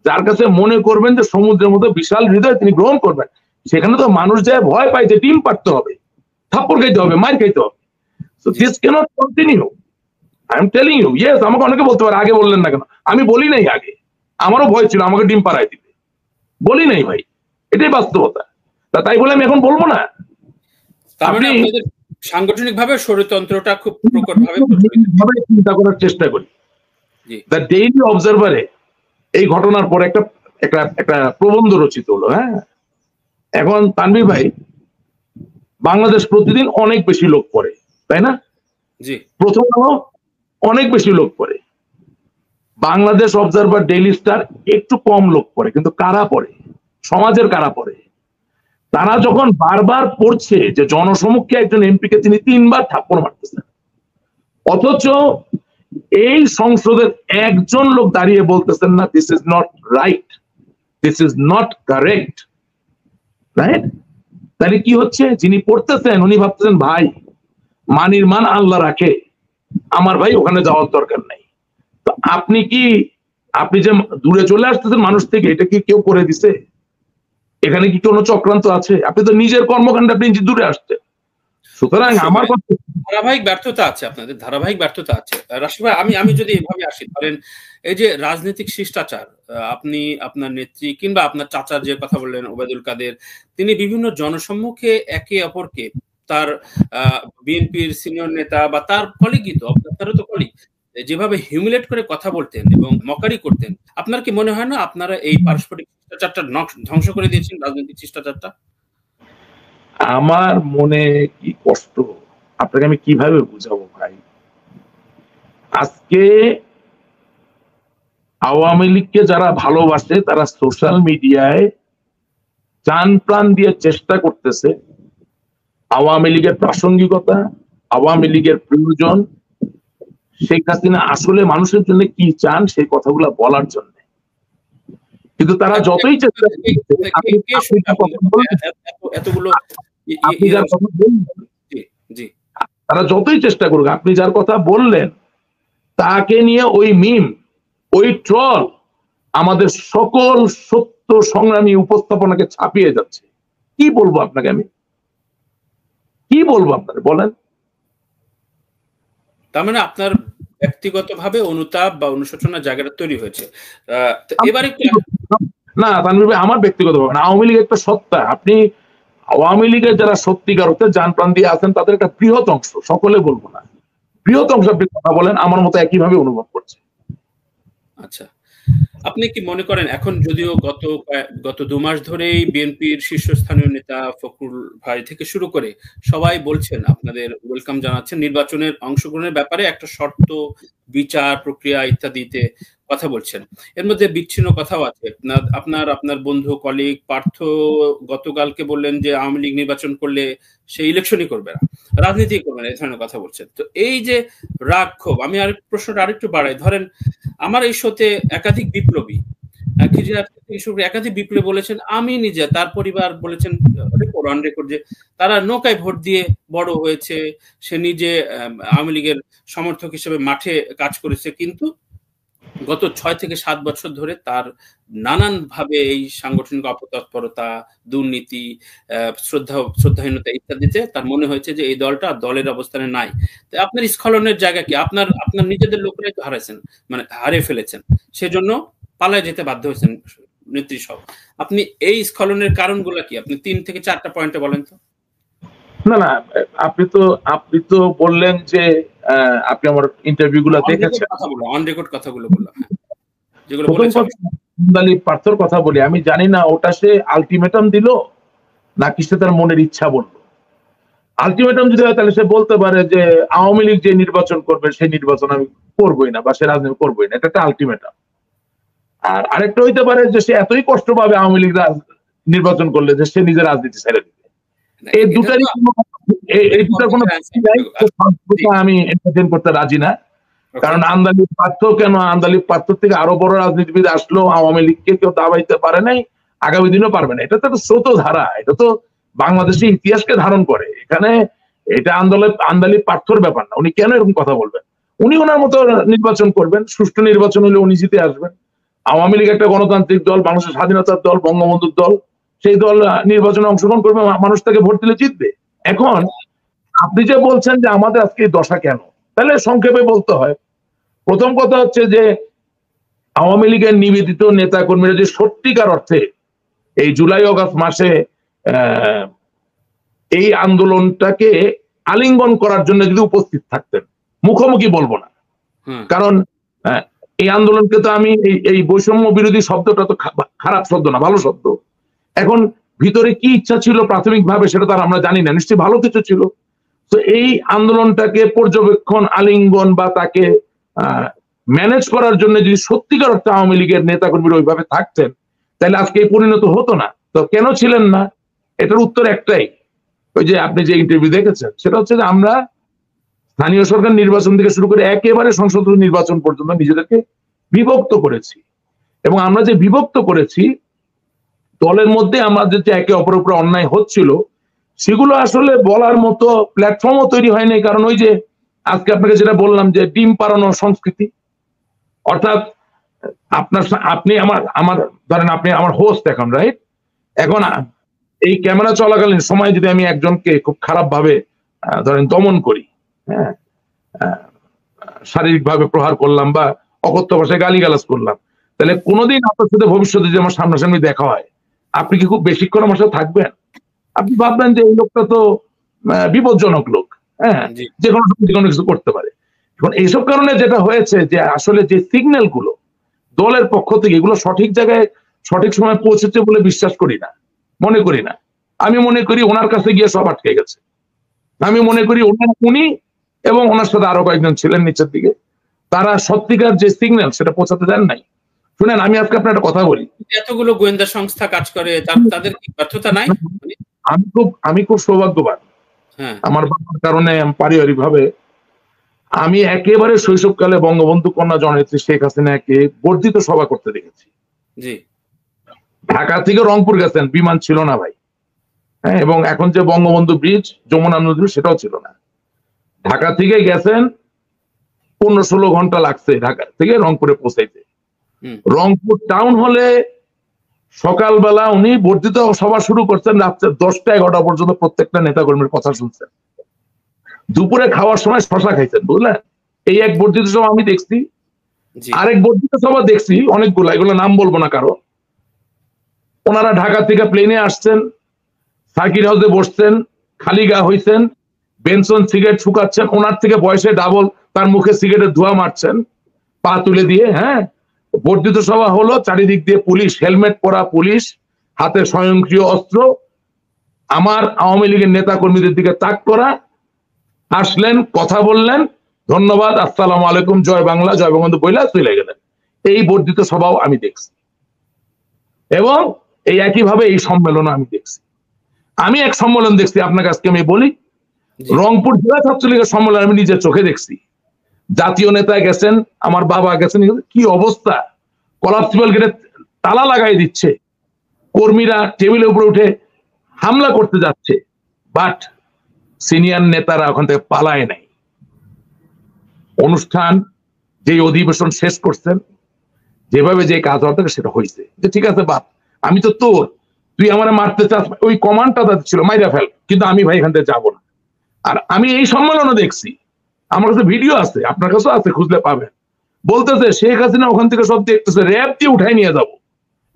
যার কাছে মনে করবেন যে সমুদ্রের মতো বিশাল হৃদয় তিনি গ্রহণ করবেন, সেখানে তো মানুষ যায় ভয় পায় যে ডিম পাড়তে হবে, থাপ্পড় খাইতে হবে, মার খাইতে হবে। So this cannot continue. I am telling you. Yes, আমাকে অনেকে বলতে পারে আগে বললেন না কেন? আমি বলি নাই আগে, আমারও ভয় ছিল আমাকে ডিম পাড়ায় দিতে, বলি নাই ভাই, এটাই বাস্তবতা। তাই বলে আমি এখন বলবো না। আপনি সাংগঠনিক ভাবে স্বৈরতন্ত্রটা খুব প্রকটভাবে চিন্তা করার চেষ্টা করি। দ্য ডেইলি অবজারভারে এই ঘটনার পর একটা একটা একটা প্রবন্ধ রচিত হলো। হ্যাঁ, এখন তানভীর ভাই, বাংলাদেশ প্রতিদিন অনেক বেশি লোক পড়ে, তাই না? জি, প্রথম আলো অনেক বেশি লোক পড়ে, বাংলাদেশ অবজারভার, ডেইলি স্টার একটু কম লোক পড়ে, কিন্তু কারা পড়ে? সমাজের কারা পড়ে? তারা যখন বারবার পড়ছে যে জনসমক্ষে একজন এমপিকে তিনি 3 বার থাপ্পড় মারতেছেন, অথচ এই সংসদের একজন লোক দাঁড়িয়ে বলতেছেন না this is not right, this is not correct, right? তাহলে কি হচ্ছে? যিনি পড়তেছেন উনি ভাবতেছেন ভাই, মানির মান আল্লাহ রাখে, আমার ভাই ওখানে যাওয়ার দরকার নাই। তো আপনি যে দূরে চলে আসতেছেন মানুষ থেকে, এটা কি কেউ করে দিছে? এখানে কি কোনো চক্রান্ত আছে? আপনি তো নিজের কর্মকাণ্ডে আপনি দূরে আসছেন। সুতরাং আমার ধারাবাহিক ব্যর্থতা আছে, আপনাদের ধারাবাহিক ব্যর্থতা আছে। রাশিদ ভাই, আমি যদি এভাবে আসি, ধরেন এই যে রাজনৈতিক শিষ্টাচার, আপনি আপনার নেত্রী কিংবা আপনার চাচার যে কথা বললেন ওবায়দুল কাদের, তিনি বিভিন্ন জনসম্মুখে একে অপরকে, তার বিএনপির সিনিয়র নেতা বা তার কলিগই তো, আপনারও তো কলিগ, যেভাবে হিউমিলেট করে কথা বলতেন এবং মকারি করতেন, আপনার কি মনে হয় না আপনারা এই পারস্পরিক শিষ্টাচারটা ধ্বংস করে দিয়েছেন, রাজনৈতিক শিষ্টাচারটা? আমার মনে কি কষ্ট আপনাকে আমি কিভাবে বুঝাবো ভাই। আজকে আওয়ামী লীগকে যারা ভালোবাসে তারা সোশ্যাল মিডিয়ায় প্রাণ প্রাণ দিয়ে চেষ্টা করতেছে আওয়ামী লীগের প্রাসঙ্গিকতা, আওয়ামী লীগের প্রয়োজন, শেখ হাসিনা আসলে মানুষের জন্য কি চান সেই কথাগুলো বলার জন্য। কিন্তু তারা যতই চেষ্টা এতগুলো তারা যতই চেষ্টা করুক, আপনি যার কথা বললেন তাকে নিয়ে ওই মিম, ওই ট্রল আমাদের সকল সত্য সংগ্রামী উপস্থাপনাকে ছাপিয়ে যাচ্ছে। কি বলবো আপনাকে আমি, কি বলবো আপনাকে বলেন? তার মানে আপনার ব্যক্তিগতভাবে অনুতাপ বা অনুশোচনার জায়গাটা তৈরি হয়েছে। এবার একটু না তানভীর ভাই, আমার ব্যক্তিগতভাবে না, আওয়ামী লীগ একটা সত্তা। আপনি আওয়ামী লীগের যারা সত্যিকার অর্থে জান প্রাণ দিয়ে আছেন তাদের একটা বৃহৎ অংশ, সকলে বলবো না, বৃহৎ অংশ আপনি কথা বলেন, আমার মতো একইভাবে অনুভব করছে। আচ্ছা, আপনি কি মনে করেন এখন যদিও গত 2 মাস ধরেই বিএনপির শীর্ষস্থানীয় নেতা ফখরুল ভাই থেকে শুরু করে সবাই বলছেন, আপনাদের ওয়েলকাম জানাচ্ছেন, নির্বাচনের অংশগ্রহণের ব্যাপারে একটা শর্ত, বিচার প্রক্রিয়া ইত্যাদিতে কথা বলছেন। এর মধ্যে বিচ্ছিন্ন কথাও আছে। আপনার বন্ধু কলিগ পার্থ গতকালকে বললেন যে আওয়ামী লীগ নির্বাচন করলে সে ইলেকশনই করবে না, রাজনীতি করবে না, এই ধরনের কথা বলছেন। তো এই যে রাগ ক্ষোভ, আমি প্রশ্নটা আরেকটু বাড়াই। ধরেন আমার এই শোতে একাধিক বিপ্লবী, একাধিক বিপ্লবী বলেছেন, আমি নিজে, তার পরিবার বলেছেন অন রেকর্ড যে তারা নৌকায় ভোট দিয়ে বড় হয়েছে, সে নিজে আওয়ামী লীগের সমর্থক হিসেবে মাঠে কাজ করেছে, কিন্তু গত 6 থেকে 7 বছর ধরে তার নানান ভাবে এই সাংগঠনিক অপতৎপরতা, দুর্নীতি, শ্রদ্ধাহীনতা ইত্যাদিতে তার মনে হয়েছে যে এই দলটা দলের অবস্থানে নাই। আপনার স্খলনের জায়গা কি? আপনার নিজেদের লোকেরাই তো হারাইছেন, মানে হারিয়ে ফেলেছেন, সেজন্য পালায় যেতে বাধ্য হয়েছেন নেত্রী সহ। আপনি এই স্খলনের কারণগুলো কি? আপনি 3 থেকে 4টা পয়েন্টে বলেন তো। না না, আপনি তো বললেন যে আপনি আমার ইন্টারভিউ গুলো দেখেছেন, অন রেকর্ড কথাগুলো বললাম, যেগুলো পার্থর কথা বলি। আমি জানি না ওটা সে আলটিমেটাম দিল নাকি সে তার মনের ইচ্ছা বললো। আলটিমেটাম যদি হয় তাহলে সে বলতে পারে যে আওয়ামী লীগ যে নির্বাচন করবে সেই নির্বাচন আমি করবোই না বা সে রাজনীতি করবোই না, এটা একটা আলটিমেটাম। আর আরেকটা হইতে পারে যে সে এতই কষ্ট পাবে আওয়ামী লীগ নির্বাচন করলে যে সে নিজের রাজনীতি ছেড়ে দিবে। এই দুটারই কোনো আমি এন্টারটেইন করতে রাজি না। কারণ আন্দালিব পার্থ থেকে আরো বড় রাজনীতিবিদ আসলো, আওয়ামী লীগকে কেউ দাবাইতে পারে নাই, আগামী দিনও পারবে না। এটা তো একটা স্রোত ধারা, এটা তো বাংলাদেশের ইতিহাসকে ধারণ করে। এখানে এটা আন্দালিব পার্থর ব্যাপার না, উনি কেন এরকম কথা বলবেন? উনি ওনার মতো নির্বাচন করবেন, সুষ্ঠু নির্বাচন হলে উনি জিতে আসবেন। আওয়ামী লীগ একটা গণতান্ত্রিক দল, মানুষের স্বাধীনতার দল, বঙ্গবন্ধুর দল, সেই দল নির্বাচনে অংশগ্রহণ করবে, মানুষ তাকে ভোট দিলে জিতবে। এখন আপনি যে বলছেন যে আমাদের আজকে দশা কেন, তাহলে সংক্ষেপে বলতে হয়, প্রথম কথা হচ্ছে যে আওয়ামী লীগের নিবেদিত নেতা কর্মীরা যে সত্যিকার অর্থে এই জুলাই আগস্ট মাসে এই আন্দোলনটাকে আলিঙ্গন করার জন্য যদি উপস্থিত থাকতেন, মুখোমুখি বলবো না, কারণ এই আন্দোলনকে তো আমি এই বৈষম্য বিরোধী শব্দটা তো খারাপ শব্দ না, ভালো শব্দ। এখন ভিতরে কি ইচ্ছা ছিল প্রাথমিকভাবে সেটা তার আমরা জানি না, নিশ্চয়ই ভালো কিছু ছিল। তো এই আন্দোলনটাকে পর্যবেক্ষণ, আলিঙ্গন বা তাকে ম্যানেজ করার জন্য যদি সত্যিকার অর্থে আওয়ামী লীগের নেতাকর্মীরা ওইভাবে থাকতেন তাহলে আজকে এই পরিণত হতো না। তো কেন ছিলেন না? এটার উত্তর একটাই, ওই যে আপনি যে ইন্টারভিউ দেখেছেন, সেটা হচ্ছে যে আমরা স্থানীয় সরকার নির্বাচন থেকে শুরু করে একেবারে সংসদ নির্বাচন পর্যন্ত নিজেদেরকে বিভক্ত করেছি, এবং আমরা যে বিভক্ত করেছি দলের মধ্যে আমাদের যে একে অপরের উপর অন্যায় হচ্ছিল সেগুলো আসলে বলার মতো প্ল্যাটফর্মও তৈরি হয়নি। কারণ ওই যে আজকে আপনাকে যেটা বললাম যে ডিম পাড়ানো সংস্কৃতি, অর্থাৎ আপনি আমার ধরেন আপনি আমার হোস্ট এখন, রাইট? এখন এই ক্যামেরা চলাকালীন সময় যদি আমি একজনকে খুব খারাপ ভাবে ধরেন দমন করি, হ্যাঁ, শারীরিক ভাবে প্রহার করলাম বা অকথ্য ভাষায় গালিগালাজ করলাম, তাহলে কোনোদিন আপনার সাথে ভবিষ্যতে যে আমার সামনাসামনি দেখা হয় আপনি কি খুব বেশিক্ষণ আমার সাথে থাকবেন? আপনি ভাববেন যে এই লোকটা তো বিপজ্জনক লোক, হ্যাঁ, যে কোনো কিছু করতে পারে। এখন এইসব কারণে যেটা হয়েছে যে আসলে যে সিগন্যাল গুলো দলের পক্ষ থেকে এগুলো সঠিক জায়গায় সঠিক সময় পৌঁছেছে বলে বিশ্বাস করি না, মনে করি না। আমি মনে করি ওনার কাছে গিয়ে সব আটকে গেছে। আমি মনে করি উনি এবং ওনার সাথে আরো কয়েকজন ছিলেন নিচের দিকে, তারা সত্যিকার যে সিগন্যাল সেটা পৌঁছাতে দেন নাই। শুনেন, আমি আজকে আপনার একটা কথা বলি। এতগুলো গোয়েন্দা সংস্থা কাজ করে, তাদের কি ব্যর্থতা নাই? আমি খুব সৌভাগ্যবান। হ্যাঁ, আমার বাবার কারণে পারিবারিক ভাবে আমি একেবারে শৈশবকালে বঙ্গবন্ধু কন্যা জননেত্রী শেখ হাসিনাকে বর্ধিত সভা করতে দেখেছি। জি, ঢাকা থেকে রংপুর গেছেন, বিমান ছিল না ভাই। হ্যাঁ, এবং এখন যে বঙ্গবন্ধু ব্রিজ, যমুনা নদী, সেটাও ছিল না। ঢাকা থেকে গেছেন, 15-16 ঘন্টা লাগছে ঢাকা থেকে রংপুরে পৌঁছাইতে। রংপুর টাউন হলে সকালবেলা উনি বর্ধিত সভা শুরু করছেন, রাত্রে 10টা-11টা পর্যন্ত প্রত্যেকটা নেতাকর্মীর কথা শুনছেন। দুপুরে খাওয়ার সময় শশা খাইছেন, বুঝলেন? এই এক বর্ধিত সভা আমি দেখছি। আরেক বর্ধিত সভা দেখছি অনেকগুলো, এগুলো নাম বলবো না কারো। ওনারা ঢাকা থেকে প্লেনে আসছেন, সার্কিট হাউসে বসছেন, খালি গা হইছেন, বেনসন সিগারেট ফুকাচ্ছেন, ওনার থেকে বয়সে ডাবল, তার মুখে সিগারেটের ধোঁয়া মারছেন পা তুলে দিয়ে। হ্যাঁ, বর্ধিত সভা হলো, চারিদিক দিয়ে পুলিশ, হেলমেট পরা পুলিশ, হাতে স্বয়ংক্রিয় অস্ত্র, আমার আওয়ামী লীগের নেতা কর্মীদের দিকে তাক করা। আসলেন, কথা বললেন, ধন্যবাদ, আসসালামু আলাইকুম, জয় বাংলা, জয় বঙ্গবন্ধু বইলা চলে গেলেন। এই বর্ধিত সভাও আমি দেখছি, এবং এই একইভাবে এই সম্মেলন আমি দেখছি। আমি এক সম্মেলন দেখছি, আপনার কাছে আমি বলি, রংপুর জেলা ছাত্রলীগের সম্মেলন আমি নিজের চোখে দেখছি। জাতীয় নেতা গেছেন, আমার বাবা গেছেন, কি অবস্থা! কলাপসিবল গেটে তালা লাগাই দিচ্ছে, কর্মীরা টেবিলের উপরে উঠে হামলা করতে যাচ্ছে, বাট সিনিয়র নেতারা ওখান থেকে পালায় নাই। অনুষ্ঠান, যে অধিবেশন শেষ করছেন, যেভাবে যে কাজ হওয়ার থাকে সেটা হয়েছে, যে ঠিক আছে বাপ, আমি তো তোর, তুই আমার মারতে চাস, ওই কমান্ডটা তাদের ছিল, মাইরা ফেল, কিন্তু আমি ভাই এখান থেকে যাবো না। আর আমি এই সম্মেলনে দেখছি, আমার কাছে ভিডিও আছে, আপনার কাছেও আছে, খুঁজলে পাবেন, বলতেছে শেখ হাসিনা ওখান থেকে সব দেখতেছে, র্যাব দিয়ে উঠাই নিয়ে যাবো,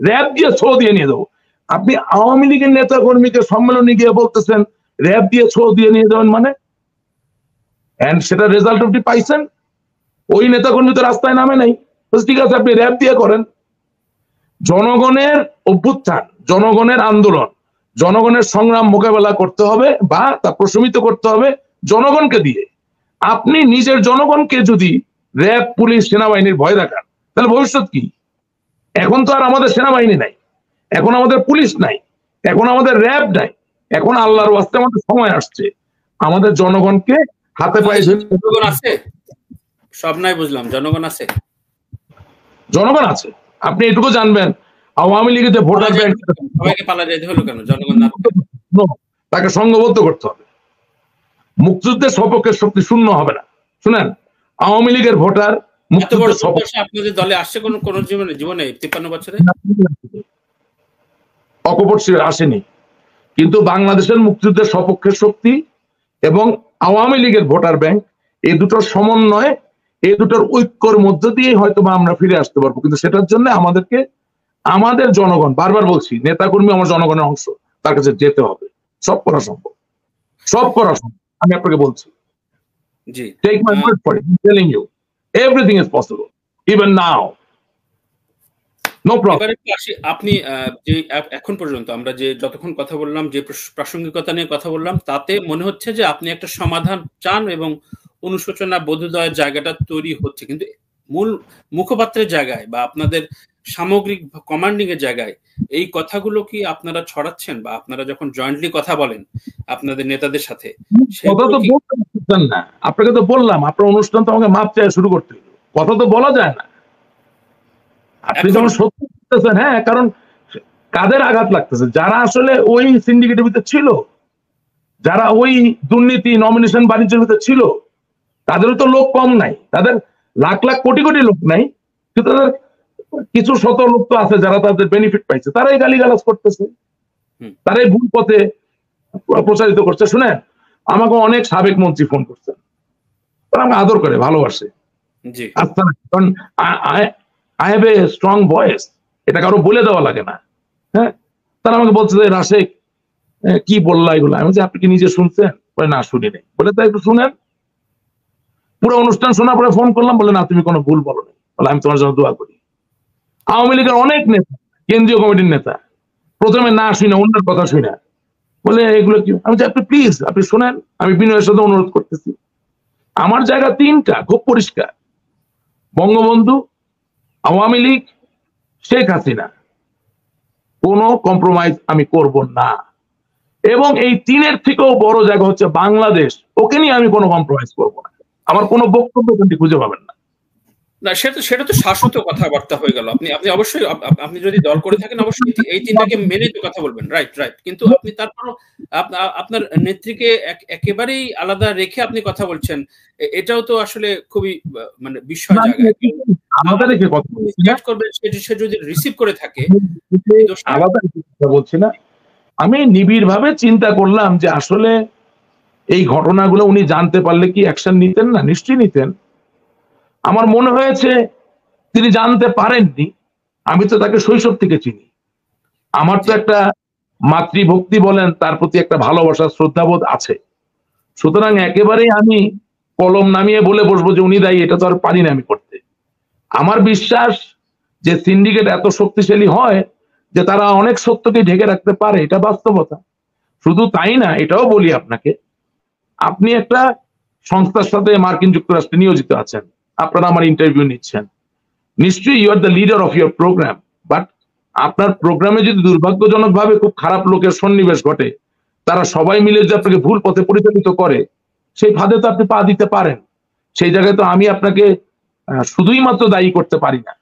র্যাব দিয়ে ছো দিয়ে নিয়ে যাবো। আপনি আওয়ামী লীগের নেতা কর্মীকে সম্মেলনে গিয়ে বলতেছেন র্যাব দিয়ে ছো দিয়ে নিয়ে যাবেন, মানে? এন্ড সেটা রেজাল্ট আপনি পাইছেন, ওই নেতা কর্মী তো রাস্তায় নামে নাই। ঠিক আছে, আপনি র্যাব দিয়ে করেন। জনগণের অভ্যুত্থান, জনগণের আন্দোলন, জনগণের সংগ্রাম মোকাবেলা করতে হবে বা তা প্রশমিত করতে হবে জনগণকে দিয়ে। আপনি নিজের জনগণকে যদি র্যাব, পুলিশ, সেনাবাহিনীর ভয় দেখান, তাহলে ভবিষ্যৎ কি? এখন তো আর আমাদের সেনাবাহিনী নাই, এখন আমাদের পুলিশ নাই, এখন আমাদের র্যাব নাই, এখন আল্লাহর ওয়াস্তে আমাদের সময় আসছে আমাদের জনগণকে হাতে পায়ে জনগণ আছে, সব নাই বুঝলাম, জনগণ আছে, জনগণ আছে। আপনি এটুকু জানবেন, আওয়ামী লীগের যে ভোটার ব্যাংক, সবাইকে পালা যেতে হলো কেন? জনগণ না, তাকে সংঘবদ্ধ করতে হবে। মুক্তিযুদ্ধের সপক্ষের শক্তি শূন্য হবে না। শুনেন, আওয়ামী লীগের ভোটার আপনাদের দলে আসছে কোন জীবনে 53 বছরে অকপট আসেনি, কিন্তু বাংলাদেশের মুক্তিযুদ্ধের সপক্ষের শক্তি এবং আওয়ামী লীগের ভোটার ব্যাংক, এই দুটোর সমন্বয়ে, এই দুটোর ঐক্যর মধ্য দিয়ে হয়তো বা আমরা ফিরে আসতে পারবো। কিন্তু সেটার জন্য আমাদেরকে, আমাদের জনগণ, বারবার বলছি, নেতাকর্মী আমার জনগণের অংশ, তার কাছে যেতে হবে। সব করা সম্ভব, সব করা সম্ভব, আমি আপনাকে বলছি। Take my word for it, I'm telling you, everything is possible, even now. No problem. আপনি যে এখন পর্যন্ত আমরা যে যতক্ষণ কথা বললাম, যে প্রাসঙ্গিকতা নিয়ে কথা বললাম, তাতে মনে হচ্ছে যে আপনি একটা সমাধান চান এবং অনুশোচনা বোধোদয়ের জায়গাটা তৈরি হচ্ছে, কিন্তু মূল মুখপাত্রের জায়গায় বা আপনাদের সামগ্রিক কমান্ডিং এর জায়গায় এই কথাগুলো কি আপনারা ছড়াচ্ছেন, বা আপনারা যখন জয়েন্টলি কথা বলেন আপনাদের নেতাদের সাথে? না, আপনাকে তো বললাম, আপনার অনুষ্ঠান তো আমাকে মাপ চাই শুরু করতে, কথা তো বলা যায় না। আপনি যখন সত্যি করতেছেন, হ্যাঁ, কারণ কাদের আঘাত লাগতেছে? যারা আসলে ওই সিন্ডিকেটের ভিতরে ছিল, যারা ওই দুর্নীতি, নমিনেশন, বাণিজ্যের ভিতরে ছিল, তাদেরও তো লোক কম নাই, তাদের লাখ লাখ কোটি কোটি লোক নাই, কিন্তু তাদের কিছু শত লোক তো আছে যারা তাদের বেনিফিট পাইছে, তারাই গালিগালাজ করতেছে, তারাই ভুল পথে প্রচারিত করছে। শুনেন, আমাকে অনেক সাবেক মন্ত্রী ফোন করছেন, তারা আমাকে আদর করে, ভালোবাসে, আচ্ছা, কারণ I have a strong voice, এটা কারো বলে দেওয়া লাগে না। হ্যাঁ, তারা আমাকে বলছে যে রাশেক কি বললা এগুলো, আমি বলছি আপনি কি নিজে শুনছেন? বলে না, শুনি নাই। বলে তাই একটু শুনেন। পুরো অনুষ্ঠান শোনার পরে ফোন করলাম, বলে না, তুমি কোনো ভুল বলো না, বলে আমি তোমার জন্য দোয়া করি। আওয়ামী লীগের অনেক নেতা কেন্দ্রীয় কমিটির নেতা, প্রথমে না শুনে অন্যের কথা শুনে বলে এগুলো কি। আমি আপনি প্লিজ আপনি শোনেন, আমি বিনয়ের সাথে অনুরোধ করতেছি। আমার জায়গা তিনটা, খুব পরিষ্কার: বঙ্গবন্ধু, আওয়ামী লীগ, শেখ হাসিনা। কোনো কম্প্রোমাইজ আমি করব না। এবং এই তিনের থেকেও বড় জায়গা হচ্ছে বাংলাদেশ, ওকে নিয়ে আমি কোনো কম্প্রোমাইজ করব না। আমার কোনো বক্তব্য কিন্তু খুঁজে পাবেন না। না, সেটা তো শাশ্বত কথাবার্তা হয়ে গেল। আপনি অবশ্যই আপনি যদি দল করে থাকেন অবশ্যই এই তিনটাকে মেনে তো কথা বলবেন, রাইট। কিন্তু আপনি তারপরও আপনার নেত্রীকে একেবারেই আলাদা রেখে আপনি কথা বলছেন, এটাও তো আসলে খুবই মানে বিস্ময় জায়গা। আলাদা রেখে কথা করবেন, সে যদি রিসিভ করে থাকে, আলাদা রেখে কথা বলছি না। আমি নিবিড় ভাবে চিন্তা করলাম যে আসলে এই ঘটনাগুলো উনি জানতে পারলে কি অ্যাকশন নিতেন না? নিশ্চয়ই নিতেন। আমার মনে হয়েছে তিনি জানতে পারেননি। আমি তো তাকে শৈশব থেকে চিনি। আমার তো একটা মাতৃভক্তি বলেন, তার প্রতি একটা ভালোবাসা, শ্রদ্ধাবোধ আছে। সুতরাং একেবারেই আমি কলম নামিয়ে বলে বসবো যে উনি দায়ী, এটা তো আর পারি না আমি করতে। আমার বিশ্বাস যে সিন্ডিকেট এত শক্তিশালী হয় যে তারা অনেক সত্যকে ঢেকে রাখতে পারে, এটা বাস্তবতা। শুধু তাই না, এটাও বলি আপনাকে, আপনি একটা সংস্থার সাথে মার্কিন যুক্তরাষ্ট্রে নিয়োজিত আছেন, আপনারা আমার ইন্টারভিউ নিচ্ছেন, নিশ্চয়ই you are the leader of your program. But আপনার প্রোগ্রামে যদি দুর্ভাগ্যজনক ভাবে খুব খারাপ লোকের সন্নিবেশ ঘটে, তারা সবাই মিলে যদি আপনাকে ভুল পথে পরিচালিত করে, সেই ফাঁদে তো আপনি পা দিতে পারেন। সেই জায়গায় তো আমি আপনাকে শুধুই মাত্র দায়ী করতে পারি না।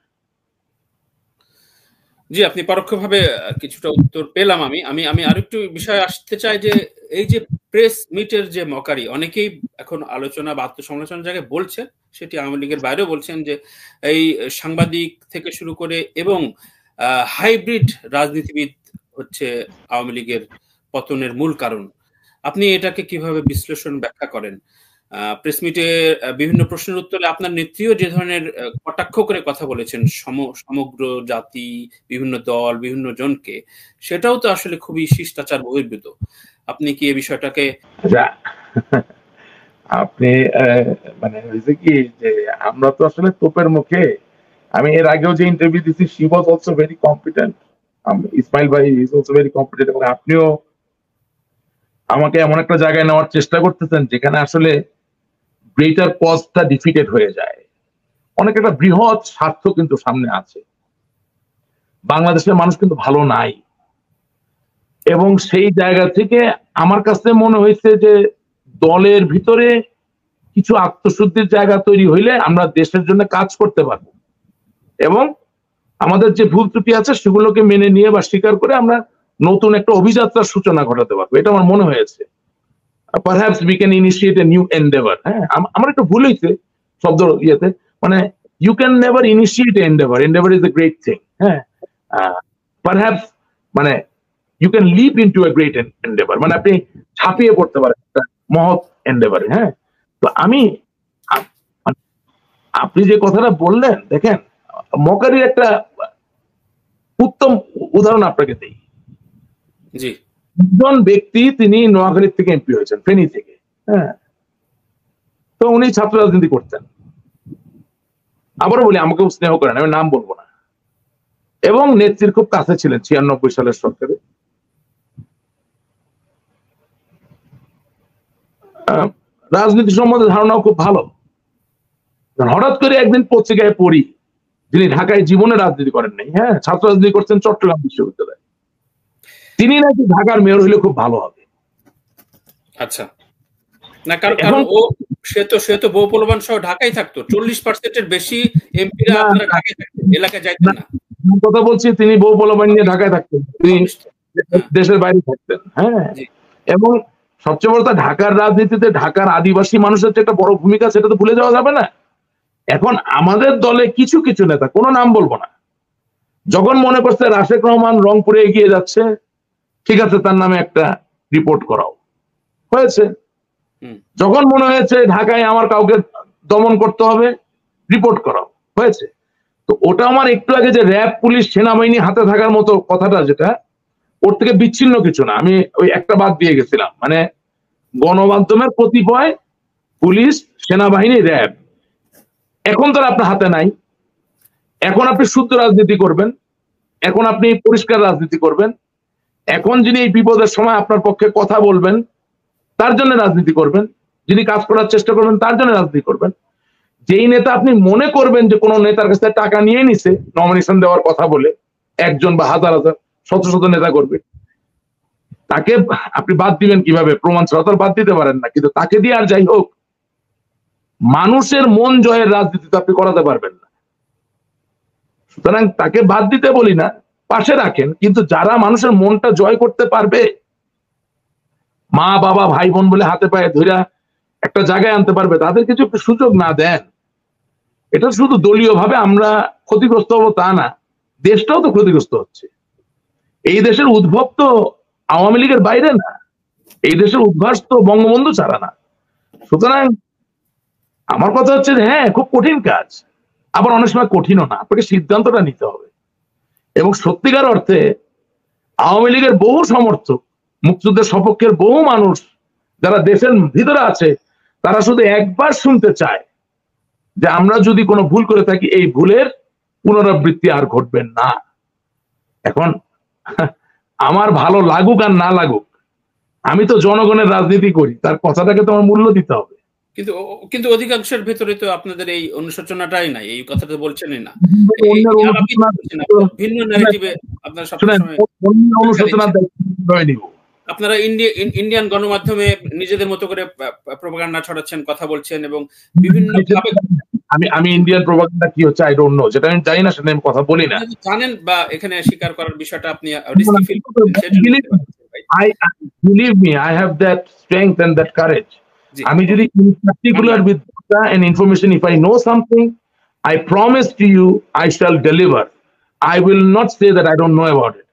জি, আপনি পরোক্ষভাবে কিছুটা উত্তর পেলাম। আমি আরেকটু বিষয় আসতে চাই যে এই যে প্রেস মিটের যে মকারি, অনেকেই এখন আলোচনা বা আত্মসমালোচনার জায়গায় বলছে, সেটি আওয়ামী লীগের বাইরেও বলছেন, যে এই সাংবাদিক থেকে শুরু করে এবং হাইব্রিড রাজনীতিবিদ হচ্ছে আওয়ামী লীগের পতনের মূল কারণ। আপনি এটাকে কিভাবে বিশ্লেষণ ব্যাখ্যা করেন? প্রেস মিটে বিভিন্ন প্রশ্নের উত্তরে আপনার নেত্রীও যে ধরনের কটাক্ষ করে কথা বলেছেন সমগ্র জাতি, বিভিন্ন দল, বিভিন্ন জনকে, সেটাও তো আসলে খুবই শিষ্টাচার বহির্ভূত। আপনি কি এই বিষয়টাকে আপনি মানে হয়েছে কি যে আমরা তো আসলে তোপের মুখে, আমি এর আগেও যে ইন্টারভিউ দিচ্ছি, she was also very competent, Ismail ভাই ইজ অলসো ভেরি কম্পিটেন্ট, এবং আপনিও আমাকে এমন একটা জায়গায় নেওয়ার চেষ্টা করতেছেন যেখানে আসলে গ্রেটার কজটা ডিফিটেড হয়ে যায়। অনেক একটা বৃহৎ স্বার্থ কিন্তু সামনে আছে। বাংলাদেশের মানুষ কিন্তু ভালো নাই, এবং সেই জায়গা থেকে আমার কাছে মনে হয়েছে যে দলের ভিতরে কিছু আত্মশুদ্ধির জায়গা তৈরি হইলে আমরা দেশের জন্য কাজ করতে পারবো, এবং আমাদের যে ভুল ত্রুটি আছে সেগুলোকে মেনে নিয়ে বা স্বীকার করে আমরা নতুন একটা অভিযাত্রার সূচনা ঘটাতে পারবো। এটা আমার মনে হয়েছে। Perhaps we can initiate a new endeavour. হ্যাঁ, আমার একটু ভুল হয়েছে শব্দ ইয়েতে, মানে you can never initiate endeavour, endeavour is a great thing. হ্যাঁ, পারহ্যাপস মানে you can live into a great endeavour, মানে আপনি ছাপিয়ে পড়তে পারেন একটা মহৎ এন্ডেভারে। হ্যাঁ, তো আপনি যে কথাটা বললেন, দেখেন মকারির একটা উত্তম উদাহরণ আপনাকে দেই। জি, একজন ব্যক্তি, তিনি নোয়াখালী থেকে এমপি হয়েছেন, ফেনী থেকে। হ্যাঁ, তো উনি ছাত্র রাজনীতি করতেন। আবারও বলি, আমাকেও স্নেহ করেন, আমি নাম বলবো না, এবং নেত্রীর খুব কাছে ছিলেন 96 সালের সরকারে। রাজনীতি সম্বন্ধে ধারণাও খুব ভালো। হঠাৎ করে একদিন পত্রিকায় পড়ি, যিনি ঢাকায় জীবনে রাজনীতি করেন নাই, হ্যাঁ, ছাত্র রাজনীতি করছেন চট্টগ্রাম বিশ্ববিদ্যালয়ে, তিনি নাকি ঢাকার মেয়র হইলে খুব ভালো হবে। আচ্ছা, না কারণ সে তো বউ পোলবান সহ ঢাকায় থাকতো। 40%-এর বেশি এমপিরা আপনারা ঢাকায় থাকতেন, এলাকায় যাইতেন না। কথা বলছি, তিনি বউ পোলবান নিয়ে ঢাকায় থাকতেন, তিনি দেশের বাইরে থাকতেন। হ্যাঁ, এবং সবচেয়ে বড়, ঢাকার রাজনীতিতে ঢাকার আদিবাসী মানুষের যে একটা বড় ভূমিকা, সেটা তো ভুলে যাওয়া যাবে না। এখন আমাদের দলে কিছু কিছু নেতা, কোনো নাম বলবো না, যখন মনে করছে রাশেক রহমান রংপুরে এগিয়ে যাচ্ছে, ঠিক আছে তার নামে একটা রিপোর্ট করাও হয়েছে। যখন মনে হয়েছে ঢাকায় আমার কাউকে দমন করতে হবে, রিপোর্ট করাও হয়েছে। তো ওটা আমার একটু আগে যে র্যাব, পুলিশ, সেনাবাহিনী হাতে থাকার মতো কথাটা, যেটা ওর থেকে বিচ্ছিন্ন কিছু না। আমি ওই একটা বাদ দিয়ে গেছিলাম, মানে গণমাধ্যমের কতিপয় পুলিশ, সেনাবাহিনী, র্যাব, এখন তো আপনার হাতে নাই। এখন আপনি শুদ্ধ রাজনীতি করবেন, এখন আপনি পরিষ্কার রাজনীতি করবেন, এখন যিনি এই বিপদের সময় আপনার পক্ষে কথা বলবেন তার জন্য রাজনীতি করবেন, যিনি কাজ করার চেষ্টা করবেন তার জন্য রাজনীতি করবেন। যেই নেতা আপনি মনে করবেন যে কোনো নেতার কাছে টাকা নিয়ে নিছে নমিনেশন দেওয়ার কথা বলে, একজন বা হাজার হাজার শত শত নেতা করবে, তাকে আপনি বাদ দিবেন কিভাবে? প্রমাণ ছাড়া তো বাদ দিতে পারেন না। কিন্তু তাকে দিয়ে আর যাই হোক, মানুষের মন জয়ের রাজনীতি তো আপনি করাতে পারবেন না। সুতরাং তাকে বাদ দিতে বলি না, পাশে রাখেন, কিন্তু যারা মানুষের মনটা জয় করতে পারবে, মা বাবা ভাই বোন বলে হাতে পায়ে ধইরা একটা জায়গায় আনতে পারবে, তাদের কিছু একটু সুযোগ না দেন। এটা শুধু দলীয় ভাবে আমরা ক্ষতিগ্রস্ত হবো তা না, দেশটাও তো ক্ষতিগ্রস্ত হচ্ছে। এই দেশের উদ্ভব তো আওয়ামী লীগের বাইরে না, এই দেশের উদ্ভাস তো বঙ্গবন্ধু ছাড়া না। সুতরাং আমার কথা হচ্ছে যে হ্যাঁ, খুব কঠিন কাজ, আবার অনেক সময় কঠিনও না। আপনাকে সিদ্ধান্তটা নিতে হবে। এবং সত্যিকার অর্থে আওয়ামী লীগের বহু সমর্থক, মুক্তিযুদ্ধের সপক্ষের বহু মানুষ যারা দেশের ভিতরে আছে, তারা শুধু একবার শুনতে চায় যে আমরা যদি কোনো ভুল করে থাকি এই ভুলের পুনরাবৃত্তি আর ঘটবেন না। এখন আমার ভালো লাগুক আর না লাগুক, আমি তো জনগণের রাজনীতি করি, তার কথাটাকে তো আমার মূল্য দিতে হবে। কিন্তু কিন্তু অধিকাংশের ভেতরে তো আপনাদের এই অনুশোচনাটাই নাই, এই কথাটা বলছেনই না। ভিন্ন ন্যারেটিভে আপনারা সবসময় অনুশোচনার দায়িত্ব নিব। আপনারা ইন্ডিয়ান গণমাধ্যমে নিজেদের মতো করে প্রোপাগান্ডা ছড়াচ্ছেন, কথা বলছেন এবং বিভিন্ন আমি ইন্ডিয়ান প্রোপাগান্ডা কি হচ্ছে আই ডোন্ট নো, যেটা আমি জানি না সেটা আমি কথা বলি না। জানেন বা এখানে স্বীকার করার বিষয়টা আপনি রিস্কি ফিল করেন, believe me, I have that strength and that courage. আমি যদি in particular with data and information, if I know something, I promise to you I shall deliver. I will not say that I don't know about it.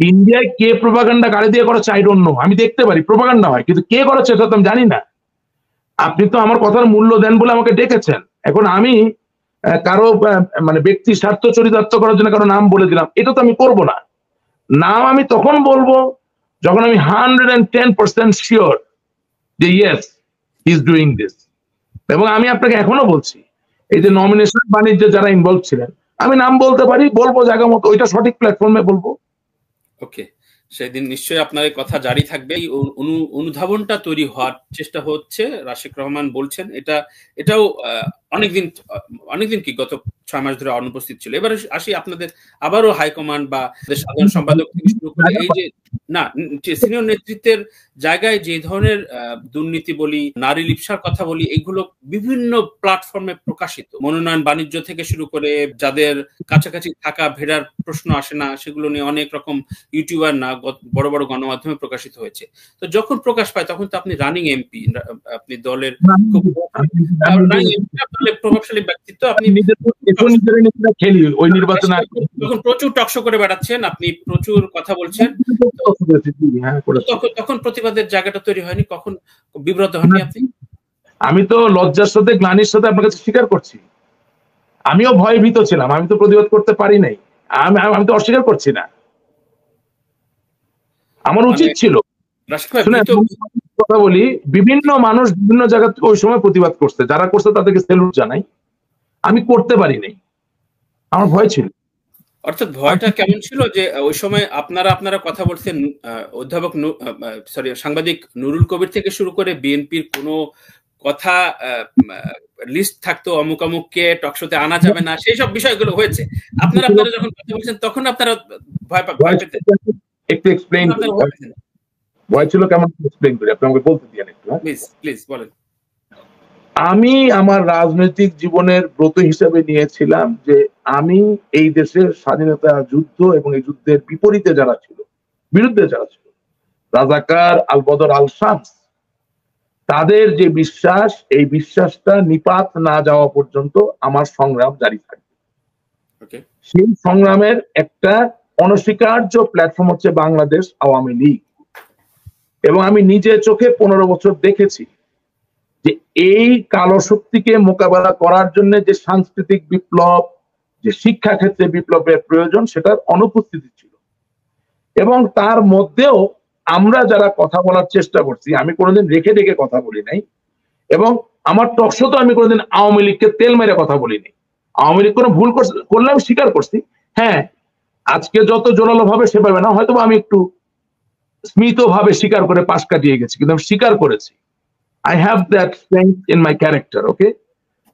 ইন্ডিয়ায় কে propaganda গাড়ি দিয়ে করাচ্ছে I don't know. আমি দেখতে পারি propaganda হয়, কিন্তু কে করাচ্ছে সেটা তো আমি জানি না। আপনি তো আমার কথার মূল্য দেন বলে আমাকে ডেকেছেন। এখন আমি কারো মানে ব্যক্তি স্বার্থ চরিতার্থ করার জন্য কারো নাম বলে দিলাম, এটা তো আমি করব না। নাম আমি তখন বলবো যখন আমি 110% শিওর যে yes he is doing this. এবং আমি আপনাকে এখনো বলছি, এই যে নমিনেশন বাণিজ্যে যারা ইনভলভ ছিলেন, আমি নাম বলতে পারি, বলবো জায়গা মতো, ওইটা সঠিক প্ল্যাটফর্মে বলবো। ওকে, সেদিন নিশ্চয়ই আপনার কথা জারি থাকবে। এই অনুধাবনটা তৈরি হওয়ার চেষ্টা হচ্ছে, রাশিক রহমান বলছেন। এটাও অনেকদিন কি গত 6 মাস ধরে অনুপস্থিত ছিল। এবার আসি আপনাদের আবারও হাইকমান্ড বা সাধারণ সম্পাদক থেকে শুরু করে এই যে সিনিয়র নেতৃত্বের জায়গায় যে ধরনের দুর্নীতি বলি, নারী লিপ্সার কথা বলি, এগুলো বিভিন্ন প্ল্যাটফর্মে প্রকাশিত। মনোনয়ন বাণিজ্য থেকে শুরু করে যাদের কাছাকাছি থাকা ভেড়ার প্রশ্ন আসে না, সেগুলো নিয়ে অনেক রকম ইউটিউবার না বড় বড় গণমাধ্যমে প্রকাশিত হয়েছে। তো যখন প্রকাশ পায় তখন তো আপনি রানিং এমপি, আপনি দলের প্রভাবশালী ব্যক্তিত্ব, আপনি তখন প্রচুর টকশো করে বেড়াচ্ছেন, আপনি প্রচুর কথা বলছেন। তখন প্রতিবাদের জায়গাটা তৈরি হয়নি, কখন বিব্রত হননি আপনি? আমি তো লজ্জার সাথে গ্লানির সাথে আপনার কাছে স্বীকার করছি, আমিও ভয়ভীত ছিলাম, আমি তো প্রতিবাদ করতে পারি নাই, আমি তো অস্বীকার করছি না, আমার উচিত ছিল। কথা বলি, বিভিন্ন মানুষ বিভিন্ন জায়গা থেকে ওই সময় প্রতিবাদ করছে, যারা করছে তাদেরকে সেলুট জানাই। আমি করতে পারি নাই, আমার ভয় ছিল। অর্থাৎ ভয়টা কেমন ছিল যে ওই সময় আপনারা কথা বলছেন, অধ্যাপক সাংবাদিক নুরুল কবির থেকে শুরু করে বিএনপির কোনো কথা লিস্ট থাকতো, অমুক অমুককে টকশোতে আনা যাবে না, সেই সব বিষয়গুলো হয়েছে। আপনারা যখন কথা বলছেন তখন আপনারা ভয় পেতেন? একটু এক্সপ্লেইন ভয় ছিল কেমন, এক্সপ্লেইন করি, আপনি আমাকে বলতে দিয়েন একটু। প্লিজ বলেন। আমি আমার রাজনৈতিক জীবনের ব্রত হিসেবে নিয়েছিলাম যে আমি এই দেশের স্বাধীনতা যুদ্ধ এবং এই যুদ্ধের বিপরীতে যারা ছিল, বিরুদ্ধে যারা ছিল, রাজাকার, আল বদর, আল শামস, তাদের যে বিশ্বাস, এই বিশ্বাসটা নিপাত না যাওয়া পর্যন্ত আমার সংগ্রাম জারি থাকবে। সেই সংগ্রামের একটা অনস্বীকার্য প্ল্যাটফর্ম হচ্ছে বাংলাদেশ আওয়ামী লীগ। এবং আমি নিজে চোখে 15 বছর দেখেছি যে এই কালো শক্তিকে মোকাবেলা করার জন্য যে সাংস্কৃতিক বিপ্লব, যে শিক্ষা ক্ষেত্রে বিপ্লবের প্রয়োজন, সেটার অনুপস্থিতি ছিল। এবং তার মধ্যেও আমরা যারা কথা বলার চেষ্টা করছি, আমি কোনোদিন রেখে রেখে কথা বলি নাই। এবং আমার টকশো তো আমি কোনোদিন আওয়ামী লীগকে তেল মেরে কথা বলিনি। আওয়ামী লীগ কোনো ভুল করলে আমি স্বীকার করছি। হ্যাঁ, আজকে যত জোরালো ভাবে সে পাবে না, হয়তো আমি একটু স্মিত ভাবে স্বীকার করে পাশ কাটিয়ে গেছি, কিন্তু আমি স্বীকার করেছি। I have that strength in my character. Okay,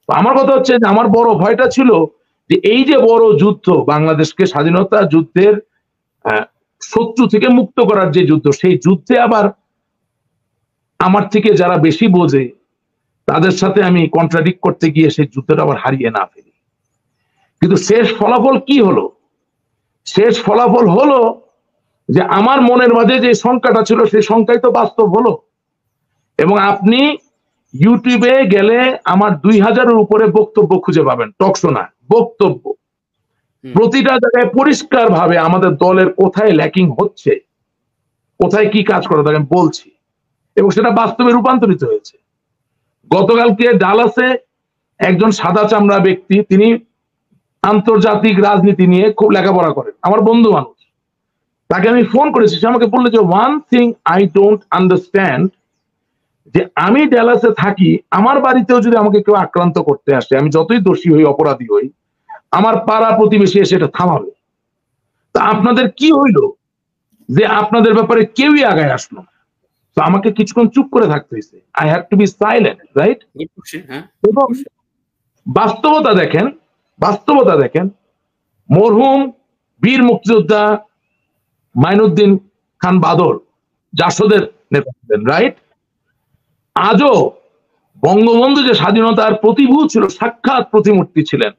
তো আমার কথা হচ্ছে যে আমার বড় ভয়টা ছিল যে এই যে বড় যুদ্ধ, বাংলাদেশকে স্বাধীনতা যুদ্ধের শত্রু থেকে মুক্ত করার যে যুদ্ধ, সেই যুদ্ধে আবার আমার থেকে যারা বেশি বোঝে তাদের সাথে আমি কন্ট্রাডিক্ট করতে গিয়ে সেই যুদ্ধটা আবার হারিয়ে না ফেলি। কিন্তু শেষ ফলাফল কি হলো? শেষ ফলাফল হলো যে আমার মনের মাঝে যে শঙ্কাটা ছিল সেই শঙ্কাই তো বাস্তব হলো। এবং আপনি ইউটিউবে গেলে আমার 2000-এর উপরে বক্তব্য খুঁজে পাবেন, টকশো না, বক্তব্য। প্রতিটা জায়গায় পরিষ্কার ভাবে আমাদের দলের কোথায় ল্যাকিং হচ্ছে, কোথায় কি কাজ করা দরকার বলছি, এবং সেটা বাস্তবে রূপান্তরিত হয়েছে। গতকালকে ডালাসে একজন সাদা চামড়া ব্যক্তি, তিনি আন্তর্জাতিক রাজনীতি নিয়ে খুব লেখাপড়া করেন, আমার বন্ধু মানুষ, তাকে আমি ফোন করেছি। সে আমাকে বললো যে one thing I don't understand, যে আমি ডালাসে থাকি, আমার বাড়িতেও যদি আমাকে কেউ আক্রান্ত করতে আসে, আমি যতই দোষী হই, অপরাধী হই, আমার পাড়া প্রতিবেশী এসে এটা থামাবে। তা আপনাদের কি হইলো যে আপনাদের ব্যাপারে কেউই আগায় আসলো না? তো আমাকে কিছুক্ষণ চুপ করে থাকতে হয়েছে। I have to be silent, right? এবং বাস্তবতা দেখেন, বাস্তবতা দেখেন, মরহুম বীর মুক্তিযোদ্ধা মাইনুদ্দিন খান বাদল জাসদের নেতা ছিলেন, রাইট? আজও বঙ্গবন্ধু যে স্বাধীনতার প্রতিভূ ছিল, সাক্ষাৎ প্রতিমূর্তি ছিলেন,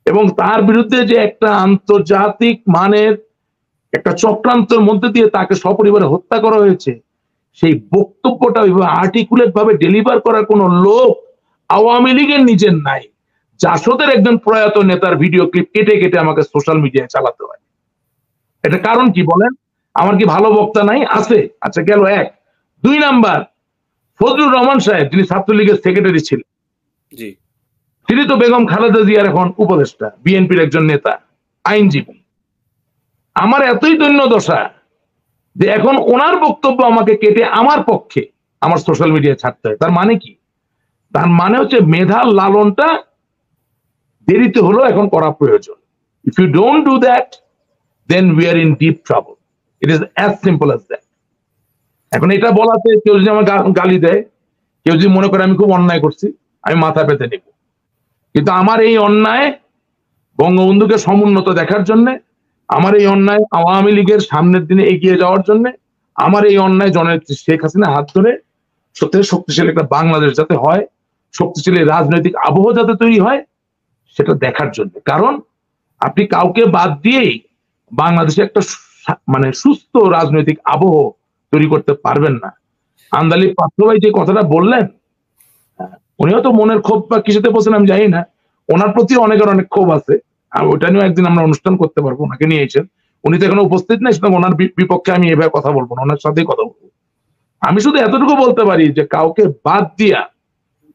এবং তার বিরুদ্ধে যে একটা আন্তর্জাতিক মানের একটা চক্রান্তের মধ্যে দিয়ে তাকে সপরিবারে হত্যা করা হয়েছে, সেই বক্তব্যটা আর্টিকুলেট ভাবে ডেলিভার করার কোন লোক আওয়ামী লীগের নিজের নাই। জাসদের একজন প্রয়াত নেতার ভিডিও ক্লিপ কেটে কেটে আমাকে সোশ্যাল মিডিয়ায় চালাতে হয়। এটা কারণ কি বলেন? আমার কি ভালো বক্তা নাই? আছে। আচ্ছা, গেল এক। 2 নাম্বার, ফজলুর রহমান সাহেব, যিনি ছাত্রলীগের সেক্রেটারি ছিলেন, তিনি তো বেগম খালেদা জিয়ার এখন উপদেষ্টা, বিএনপির একজন নেতা, আইনজীবী। আমার এতই দৈন্য দশা যে এখন ওনার বক্তব্য আমাকে কেটে আমার পক্ষে আমার সোশ্যাল মিডিয়ায় ছাড়তে হয়। তার মানে কি? তার মানে হচ্ছে মেধার লালনটা দেরিতে হলো, এখন করা প্রয়োজন। If you don't do that, then we are in deep trouble. It is as simple as that. এখন এটা বলাতে কেউ যদি আমার গালি দেয়, কেউ যদি মনে করে আমি খুব অন্যায় করছি, আমি মাথা পেতে নিব। কিন্তু আমার এই অন্যায় বঙ্গবন্ধুকে সমুন্নত দেখার জন্য, আমার এই অন্যায় আওয়ামী লীগের সামনের দিনে এগিয়ে যাওয়ার জন্য, আমার এই অন্যায় জননেত্রী শেখ হাসিনা হাত ধরে সত্যি শক্তিশালী একটা বাংলাদেশ যাতে হয়, শক্তিশালী রাজনৈতিক আবহ যাতে তৈরি হয়, সেটা দেখার জন্য। কারণ আপনি কাউকে বাদ দিয়েই বাংলাদেশে একটা মানে সুস্থ রাজনৈতিক আবহ তৈরি করতে পারবেন না। আন্দালি পাত্র ভাই যে কথাটা বললেন, উনিও তো মনের ক্ষোভ বা কিছুতে বলছেন আমি জানি না, ওনার প্রতি অনেকের অনেক ক্ষোভ আছে। আর ওটা নিয়েও একদিন আমরা অনুষ্ঠান করতে পারবো, ওনাকে নিয়ে এসেছেন, উনি তো এখানে উপস্থিত নাই, সুতরাং ওনার বিপক্ষে আমি এভাবে কথা বলবো না, ওনার সাথেই কথা বলবো। আমি শুধু এতটুকু বলতে পারি যে কাউকে বাদ দিয়া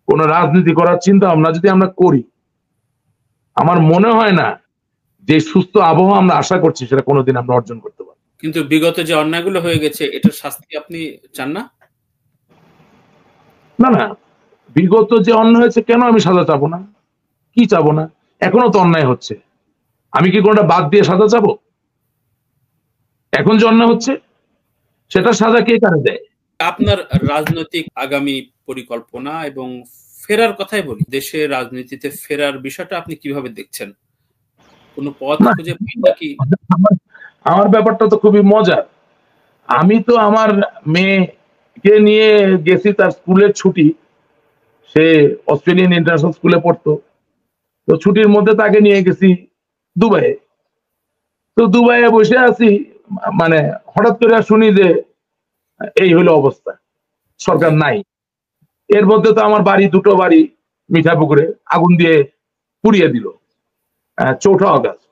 কোন রাজনীতি করার চিন্তা ভাবনা যদি আমরা করি, আমার মনে হয় না যে সুস্থ আবহাওয়া আমরা আশা করছি সেটা কোনোদিন আমরা অর্জন করতে পারবো। কিন্তু বিগত যে অন্যায়গুলো হয়ে গেছে, এটার শাস্তি আপনি চান না? না না, বিগত যে অন্যায় হয়েছে কেন আমি সাজা চাবো না? কি চাবো না? এখনো তো অন্যায় হচ্ছে, আমি কি কোনটা বাদ দিয়ে সাজা চাবো? এখন যে অন্যায় হচ্ছে সেটা সাজা কে কারে দেয়? আপনার রাজনৈতিক আগামী পরিকল্পনা এবং ফেরার কথাই বলি, দেশের রাজনীতিতে ফেরার বিষয়টা আপনি কিভাবে দেখছেন? কোন পথ খুঁজে পান নাকি? আমার ব্যাপারটা তো খুবই মজার। আমি তো আমার মেয়েকে নিয়ে গেছি তার স্কুলের ছুটি, সে অস্ট্রেলিয়ান ইন্টারন্যাশনাল স্কুলে পড়তো, তো ছুটির মধ্যে তাকে নিয়ে গেছি দুবাইয়ে। তো দুবাইয়ে বসে আছি, মানে হঠাৎ করে শুনি যে এই হলো অবস্থা, সরকার নাই। এর মধ্যে তো আমার বাড়ি, দুটো বাড়ি মিঠাপুকুরে আগুন দিয়ে পুড়িয়ে দিল 4 আগস্ট।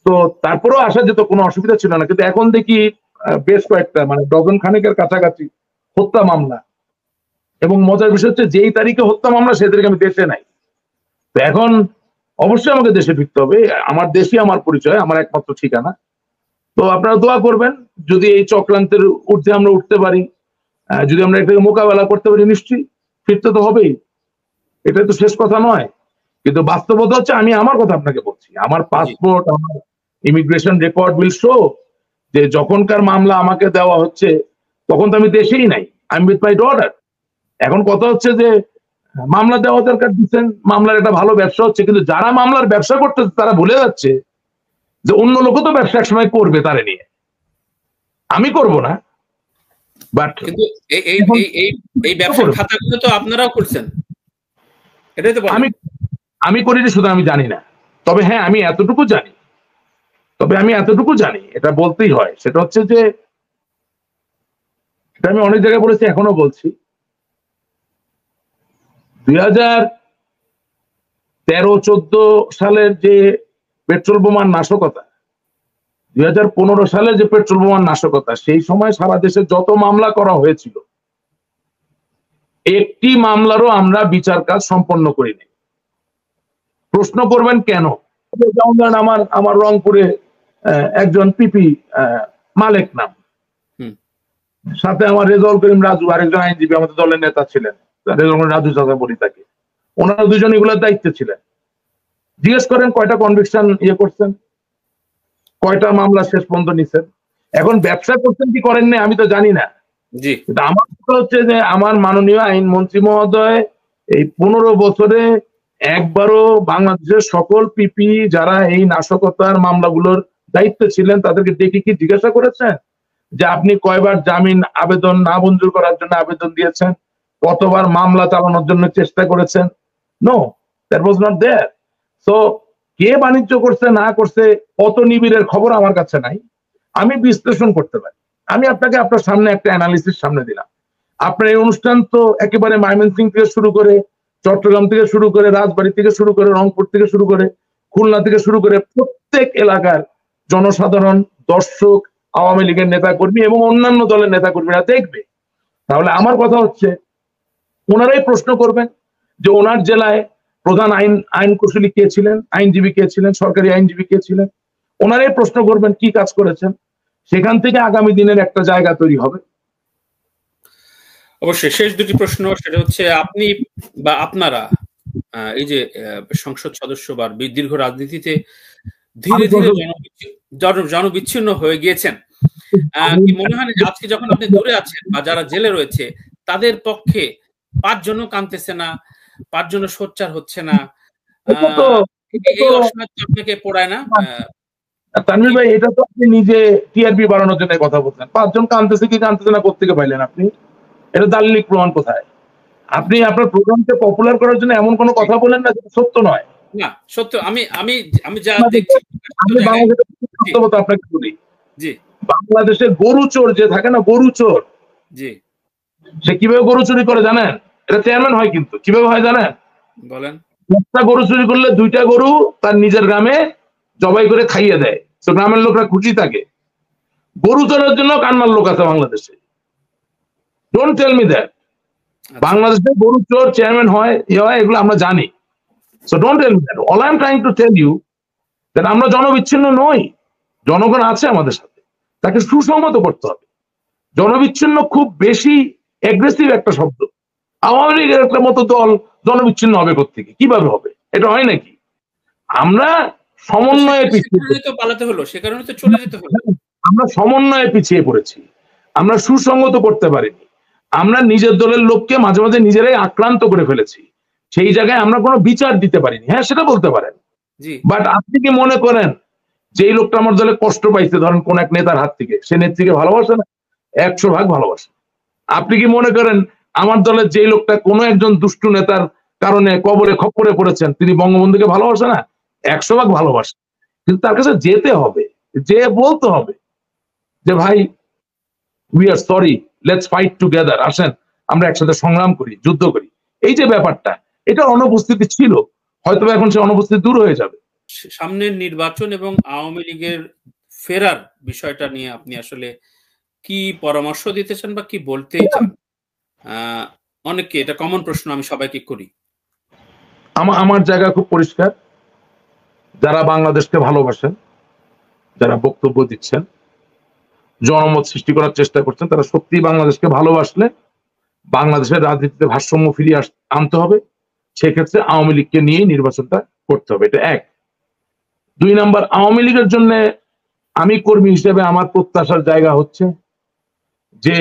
তো তারপরেও আসা যেত, কোনো অসুবিধা ছিল না। কিন্তু এখন দেখি বেশ কয়েকটা, মানে ডজন খানেকের কাছাকাছি হত্যা মামলা। এবং মজার বিষয় হচ্ছে যেই তারিখে হত্যা মামলা সেই তারিখে আমি দেশে নাই। তো এখন অবশ্যই আমাকে দেশে ফিরতে হবে, আমার দেশই আমার পরিচয়, আমার একমাত্র ঠিকানা। তো আপনারা দোয়া করবেন, যদি এই চক্রান্তের ঊর্ধ্বে আমরা উঠতে পারি, যদি আমরা এটাকে মোকাবেলা করতে পারি, নিশ্চয়ই ফিরতে তো হবেই, এটা তো শেষ কথা নয়। কিন্তু বাস্তবতা হচ্ছে, আমি আমার কথা আপনাকে বলছি, আমার পাসপোর্ট, আমার ইমিগ্রেশন রেকর্ড উইল শো যে যখনকার মামলা আমাকে দেওয়া হচ্ছে তখন তো আমি দেশেই নাই, I am with my daughter. এখন কথা হচ্ছে যে মামলা দেওয়া দরকার, দিচ্ছেন, মামলার একটা ভালো ব্যবসা হচ্ছে, কিন্তু যারা মামলার ব্যবসা করতেছে তারা ভুলে যাচ্ছে যে অন্য লোকও তো ব্যবসা একসময় করবে তারে নিয়ে, আমি করব না। বাট কিন্তু এই ব্যবসার খাতাগুলো তো আপনারাও করছেন, এটাই তো আমি আমি করিনি, শুধু আমি জানি না। তবে হ্যাঁ, আমি এতটুকু জানি, এটা বলতেই হয়, সেটা হচ্ছে যে এটা আমি অনেক জায়গায় বলেছি, এখনো বলছি, 2013-14 সালের যে পেট্রোল বোমার নাশকতা, 2015 সালে যে পেট্রোল বোমার নাশকতা, সেই সময় সারা দেশে যত মামলা করা হয়েছিল একটি মামলারও আমরা বিচার কাজ সম্পন্ন করিনি। প্রশ্ন করবেন কেন? যেমন ধরেন আমার রংপুরে একজন পিপি মালেক নাম, সাথে আমার রেজাউল করিম রাজু আরেকজন আইনজীবী আমাদের দলের নেতা ছিলেন, রেজাউল করিম রাজু চাচা বলি তাকে, ওনারা দুজন এগুলোর দায়িত্বে ছিলেন। জিজ্ঞেস করেন কয়টা কনভিকশন করছেন, কয়টা মামলা শেষ পর্যন্ত নিছেন। এখন ব্যবসা করছেন কি করেননি আমি তো জানি না। আমার কথা হচ্ছে যে আমার মাননীয় আইনমন্ত্রী মহোদয় এই 15 বছরে একবারও বাংলাদেশের সকল পিপি যারা এই নাশকতার মামলাগুলোর দায়িত্বে ছিলেন তাদেরকে ডেকে কি জিজ্ঞাসা করেছেন যে আপনি কয়বার জামিন আবেদন না মঞ্জুর করার জন্য আবেদন দিয়েছেন, কতবার মামলা চালানোর জন্য চেষ্টা করেছেন? No, that was not there. So কে বাণিজ্য করছে না করছে কত নিবিড়ের খবর আমার কাছে নাই, আমি বিশ্লেষণ করতে পারি। আমি আপনাকে আপনার সামনে একটা অ্যানালিসিস সামনে দিলাম। আপনার এই অনুষ্ঠান তো একেবারে ময়মনসিংহ থেকে শুরু করে, চট্টগ্রাম থেকে শুরু করে, রাজবাড়ী থেকে শুরু করে, রংপুর থেকে শুরু করে, খুলনা থেকে শুরু করে প্রত্যেক এলাকার জনসাধারণ, দর্শক, আওয়ামী লীগের নেতাকর্মী এবং অন্যান্য দলের নেতাকর্মীরা দেখবে। তাহলে আমার কথা হচ্ছে ওনারাই প্রশ্ন করবেন যে ওনার জেলায় প্রধান আইন কৌশলী কে ছিলেন, আইনজীবী কে ছিলেন, সরকারি আইনজীবী কে ছিলেন, ওনারাই প্রশ্ন করবেন কি কাজ করেছেন। সেখান থেকে আগামী দিনের একটা জায়গা তৈরি হবে। অবশ্যই শেষ দুটি প্রশ্ন, সেটা হচ্ছে আপনি বা আপনারা এই যে সংসদ সদস্য বা দীর্ঘ রাজনীতিতে ধীরে ধীরে জনবিচ্ছিন্ন হয়ে গিয়েছেন, কি মনে হয় যে আজকে যখন আপনি দূরে আছেন বা যারা জেলে রয়েছে তাদের পক্ষে 5 জনও কাঁদতেছে না, 5 জনও সোচ্চার হচ্ছে না, এই অসহায়ত্ব আপনাকে পড়ায় না? তানভীর ভাই, এটা তো আপনি নিজে টিআরপি বাড়ানোর জন্য কথা বলছেন। 5 জন কাঁদতেছে কি কাঁদতেছে না কোত্থেকে পাইলেন আপনি? এটা দালিলিক প্রমাণ কোথায়? আপনি আপনার প্রোগ্রামকে পপুলার করার জন্য এমন কোনো কথা বলেন না যেটা সত্য নয়। না সত্য, আমি যা দেখছি আপনাকে বলি, বাংলাদেশের গরু চোর যে থাকে না, গরু চোর, সে কিভাবে গরু চুরি করে জানেন? এটা চেয়ারম্যান হয়, কিন্তু কিভাবে হয় জানেন? বলেন। একটা গরু চুরি করলে 2টা গরু তার নিজের গ্রামে জবাই করে খাইয়ে দেয়, তো গ্রামের লোকরা খুশি থাকে। গরু চোরের জন্য কান্নার লোক আছে বাংলাদেশে। ডোন্ট টেল মি দ্যাট বাংলাদেশে গরু চোর চেয়ারম্যান হয়, এগুলো আমরা জানি। So don't tell me that. All I am trying to tell you that আমরা জনবিচ্ছিন্ন নই, জনগণ আছে আমাদের সাথে, তাকে সুসংহত করতে হবে। জনবিচ্ছিন্ন খুব বেশি এগ্রেসিভ একটা শব্দ। আওয়ামী লীগের একটা মতো দল জনবিচ্ছিন্ন হবে কোত্থেকে, কিভাবে হবে? এটা হয় নাকি? আমরা সমন্বয়ে পালাতে হলো, সে কারণে তো চলে যেতে হলো। আমরা সমন্বয়ে পিছিয়ে পড়েছি, আমরা সুসংগত করতে পারিনি, আমরা নিজের দলের লোককে মাঝে মাঝে নিজেরাই আক্রান্ত করে ফেলেছি, সেই জায়গায় আমরা কোনো বিচার দিতে পারিনি। হ্যাঁ, সেটা বলতে পারেন, বাট আপনি কি মনে করেন যে এই লোকটা আমার দলে কষ্ট পাইছে ধরেন কোন এক নেতার হাত থেকে, সে নেত্রীকে ভালোবাসে না? 100 ভাগ ভালোবাসে। আপনি কি মনে করেন আমার দলের যে লোকটা কোনো একজন দুষ্টু নেতার কারণে কবলে খপ্পরে পড়েছেন তিনি বঙ্গবন্ধুকে ভালোবাসে না? 100 ভাগ ভালোবাসে। কিন্তু তার কাছে যেতে হবে, যে বলতে হবে যে ভাই we are sorry, let's fight together, আসেন আমরা একসাথে সংগ্রাম করি, যুদ্ধ করি। এই যে ব্যাপারটা, এটা অনুপস্থিতি ছিল, হয়তো এখন সে অনুপস্থিতি দূর হয়ে যাবে। সামনের নির্বাচন এবং আওয়ামী লীগের ফেরার বিষয়টা নিয়ে আপনি আসলে কি পরামর্শ দিতে চান বা কি বলতে চান? অনেকে, এটা কমন প্রশ্ন, আমি সবাইকে করি। আমার জায়গা খুব পরিষ্কার। যারা বাংলাদেশকে ভালোবাসেন, যারা বক্তব্য দিচ্ছেন, জনমত সৃষ্টি করার চেষ্টা করছেন, তারা সত্যি বাংলাদেশকে ভালোবাসলে বাংলাদেশের রাজনীতিতে ভারসাম্য ফিরিয়ে আনতে হবে। সেক্ষেত্রে আওয়ামী লীগকে নিয়ে নির্বাচনটা করতে হবে, এটা এক। 2 নাম্বার, আওয়ামী লীগের জন্য আমি কর্মী হিসেবে আমার প্রত্যাশার জায়গা হচ্ছে যে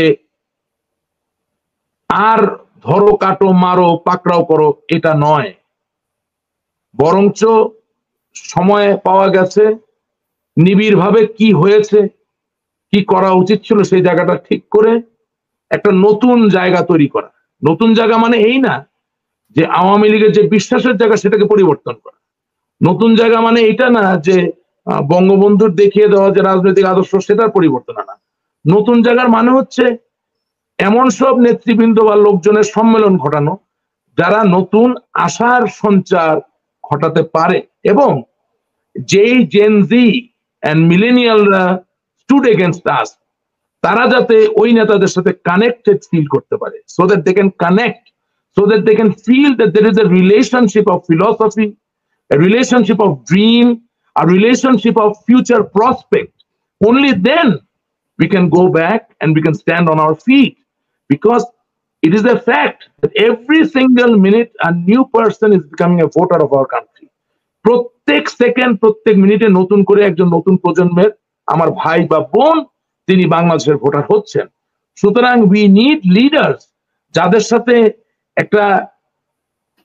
আর ধরো কাটো মারো পাকড়াও করো এটা নয়, বরঞ্চ সময় পাওয়া গেছে নিবিড় ভাবে কি হয়েছে, কি করা উচিত ছিল সেই জায়গাটা ঠিক করে একটা নতুন জায়গা তৈরি করা। নতুন জায়গা মানে এই না যে আওয়ামী লীগের যে বিশ্বাসের জায়গা সেটাকে পরিবর্তন করা। নতুন জায়গা মানে এটা না যে বঙ্গবন্ধুর দেখিয়ে দেওয়া যে রাজনৈতিক আদর্শ সেটার পরিবর্তন আনা। নতুন জায়গার মানে হচ্ছে এমন সব নেতৃবৃন্দ বা লোকজনের সম্মেলন ঘটানো যারা নতুন আশার সঞ্চার ঘটাতে পারে, এবং যেই জেনজি এন্ড মিলেনিয়ালরা স্টুড এগেইনস্ট আস তারা যাতে ওই নেতাদের সাথে কানেক্টেড ফিল করতে পারে, so that they can connect, so that they can feel that there is a relationship of philosophy, a relationship of dream, a relationship of future prospect. Only then we can go back and we can stand on our feet, because it is a fact that every single minute a new person is becoming a voter of our country. প্রত্যেক second প্রত্যেক মিনিটে নতুন করে একজন নতুন প্রজন্মের আমার ভাই বা বোন তিনি বাংলাদেশের ভোটার হচ্ছেন। সুতরাং we need leaders যাদের সাথে একটা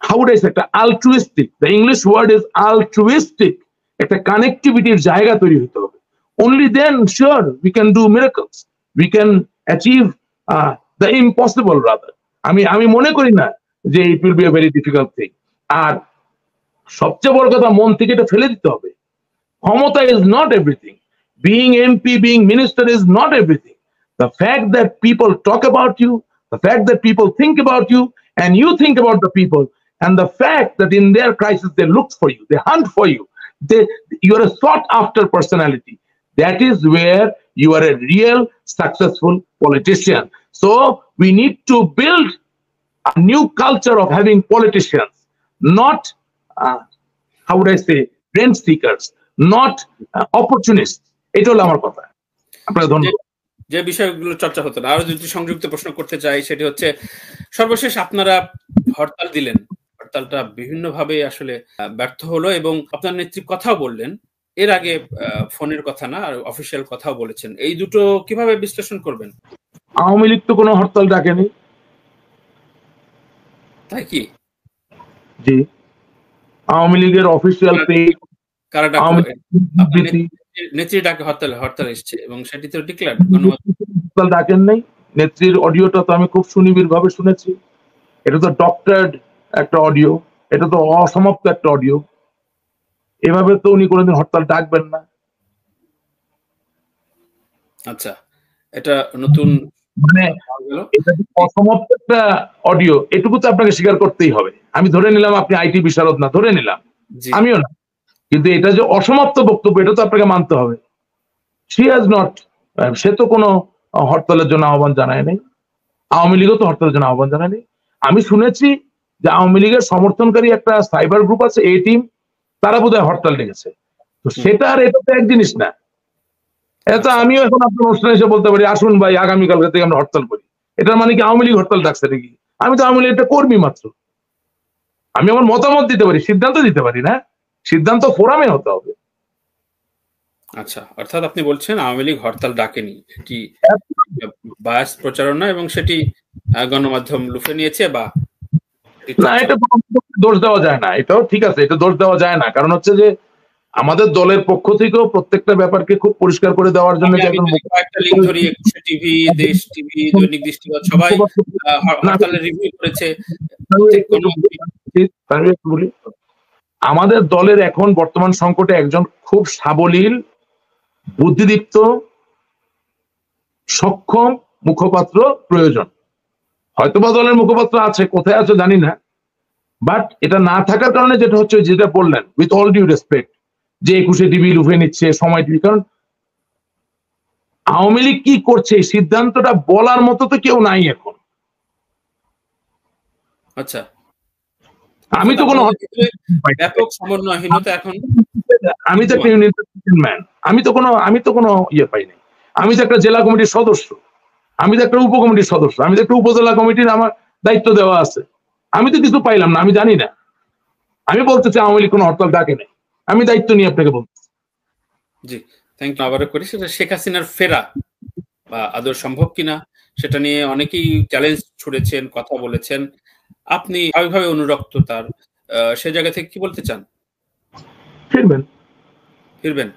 how would I say একটা altruistic, the English word is altruistic, একটা কানেক্টিভিটির জায়গা তৈরি হতে হবে। Only then sure we can do miracles, we can achieve the impossible rather. আমি মনে করি না যে it will be a very difficult thing। আর সবচেয়ে বড় কথা মন থেকে এটা ফেলে দিতে হবে, ক্ষমতা is not everything, being MP, being minister is not everything. The fact that people talk about you, the fact that people think about you and you think about the people, and the fact that in their crisis they look for you, they hunt for you, you are a sought after personality, that is where you are a real successful politician. So we need to build a new culture of having politicians, not how would I say rent seekers, not opportunists. এটা হলো আমার কথা। আপনার ধন্যবাদ। যে বিষয়গুলো চর্চা হতো না, আরো যদি সংযুক্ত প্রশ্ন করতে চাই সেটি হচ্ছে, সর্বশেষ আপনারা হরতাল দিলেন, হরতালটা বিভিন্ন ভাবে আসলে ব্যর্থ হলো এবং আপনার নেত্রী কথাও বললেন, এর আগে ফোনের কথা না আর অফিসিয়াল কথাও বলেছেন, এই দুটো কিভাবে বিশ্লেষণ করবেন? আওয়ামী লীগ তো কোনো হরতাল ডাকেনি। তাই কি? জি, আওয়ামী লীগের অফিসিয়াল পেজ কারা নেত্রী ডাকে হরতাল এসছে এবং সেটি তো ডিক্লেয়ার হরতাল ডাকেন নাই। নেত্রীর অডিওটা তো আমি খুব সুনিবিড় ভাবে শুনেছি, এটা তো ডক্টরড একটা অডিও, এটা তো অসমাপ্ত একটা অডিও, এভাবে তো উনি কোনোদিন হরতাল ডাকবেন না। আচ্ছা, এটা নতুন মানে এটা অসমাপ্ত একটা অডিও, এটুকু তো আপনাকে স্বীকার করতেই হবে। আমি ধরে নিলাম আপনি আইটি বিশারদ না, ধরে নিলাম, আমিও না, কিন্তু এটা যে অসমাপ্ত বক্তব্য এটা তো আপনাকে মানতে হবে। সে তো কোনো হরতালের জন্য আহ্বান জানায় নাই, আওয়ামী লীগও তো হরতালের জন্য আহ্বান জানায়নি। আমি শুনেছি যে আওয়ামী লীগের সমর্থনকারী একটা সাইবার গ্রুপ আছে, এই টিম, তারা বোধহয় হরতাল ডেকেছে। তো সেটা আর এটা তো এক জিনিস না। এটা আমিও এখন আপনার অনুষ্ঠানে এসে বলতে পারি আসুন ভাই আগামীকালকে থেকে আমরা হরতাল করি, এটার মানে কি আওয়ামী লীগ হরতাল ডাকছে নাকি? আমি তো আওয়ামী লীগ একটা কর্মী মাত্র, আমি আমার মতামত দিতে পারি, সিদ্ধান্ত দিতে পারি না, সিদ্ধান্ত ফোরামে হতে হবে। আচ্ছা, অর্থাৎ আপনি বলছেন আওয়ামী লীগ হরতাল ডাকেনি, এটি বায়াস প্রচারণা এবং সেটি গণমাধ্যম লুফে নিয়েছে, বা না, এটা দোষ দেওয়া যায় না, এটাও ঠিক আছে, এটা দোষ দেওয়া যায় না। কারণ হচ্ছে যে আমাদের দলের পক্ষ থেকেও প্রত্যেকটা ব্যাপারকে খুব পরিষ্কার করে দেওয়ার জন্য একটা লিঙ্ক ধরি, একুশে টিভি, দেশ টিভি, দৈনিক দৃষ্টিপাত সবাই হরতালের রিভিউ করেছে। আমাদের দলের এখন বর্তমান সংকটে একজন খুব সাবলীল, বুদ্ধিদীপ্ত, সক্ষম মুখপাত্র প্রয়োজন। হয়তোবা দলের মুখপাত্র আছে, কোথায় আছে জানি না, বাট এটা না থাকার কারণে যেটা হচ্ছে, যেটা বললেন উইথ অল ডিউ রেসপেক্ট, যে একুশে টিভি লুফে নিচ্ছে, সময় টিভি, কারণ আওয়ামী লীগ কি করছে এই সিদ্ধান্তটা বলার মতো তো কেউ নাই এখন। আচ্ছা, আমি তো কোনো ব্যাপক সমন্বয়হীনতা এখন, আমি তো একটা ইউনিয়ন ম্যান, আমি তো কোনো ইয়ে পাই নাই। আমি তো একটা জেলা কমিটির সদস্য, আমি তো একটা উপকমিটির সদস্য, আমি তো একটা উপজেলা কমিটির আমার দায়িত্ব দেওয়া আছে। আমি তো কিছু পাইলাম না, আমি জানি না। আমি বলতে চাই আওয়ামী লীগ কোনো হরতাল ডাকে নাই, আমি দায়িত্ব নিয়ে আপনাকে বলতেছি। জি, থ্যাংক ইউ। আবারও করি, সেটা শেখ হাসিনার ফেরা বা আদৌ সম্ভব কিনা সেটা নিয়ে অনেকেই চ্যালেঞ্জ ছুড়েছেন, কথা বলেছেন। আপনি স্বাভাবিকভাবে অনুরক্ত তার, সে জায়গা থেকে কি বলতে চান? ফিরবেন। ফিরবেন?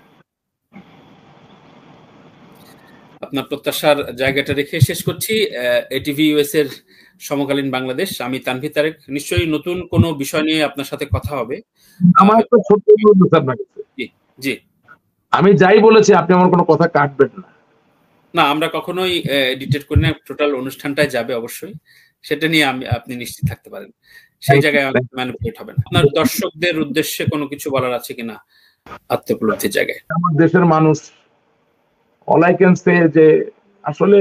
আপনার প্রত্যাশার জায়গাটা রেখে শেষ করছি। এটিভি ইউএস এর সমকালীন বাংলাদেশ, আমি তানভীর তারেক। নিশ্চয়ই নতুন কোনো বিষয় নিয়ে আপনার সাথে কথা হবে। আমার একটা ছোট্ট অনুরোধ আছে আপনার কাছে। জি, জি। আমি যাই বলেছি আপনি আমার কোনো কথা কাটবেন না। না, আমরা কখনোই এডিটেড করি না, টোটাল অনুষ্ঠানটাই যাবে অবশ্যই। সেটা নিয়ে আপনি নিশ্চিত থাকতে পারেন। সেই জায়গায় ম্যানিপুলেট হবে না। আপনার দর্শকদের উদ্দেশ্যে কোনো কিছু বলার আছে কিনা আত্মোপলব্ধির জায়গায়? আমার দেশের মানুষ, অল আই ক্যান সে যে আসলে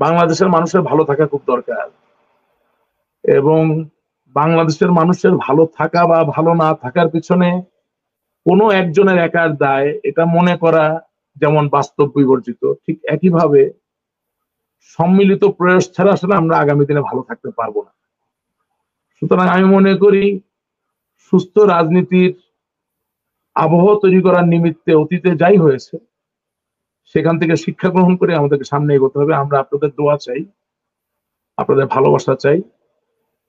বাংলাদেশের মানুষের ভালো থাকা খুব দরকার, এবং বাংলাদেশের মানুষের ভালো থাকা বা ভালো না থাকার পিছনে কোনো একজনের একার দায় এটা মনে করা যেমন বাস্তব বিবর্জিত, ঠিক একইভাবে সম্মিলিত প্রয়াস ছাড়া আসলে আমরা আগামী দিনে ভালো থাকতে পারবো না। সুতরাং আমি মনে করি সুস্থ রাজনীতির আবহ তৈরি করার নিমিত্তে অতীতে যাই হয়েছে সেখান থেকে শিক্ষা গ্রহণ করে আমাদেরকে সামনে এগোতে হবে। আমরা আপনাদের দোয়া চাই, আপনাদের ভালোবাসা চাই,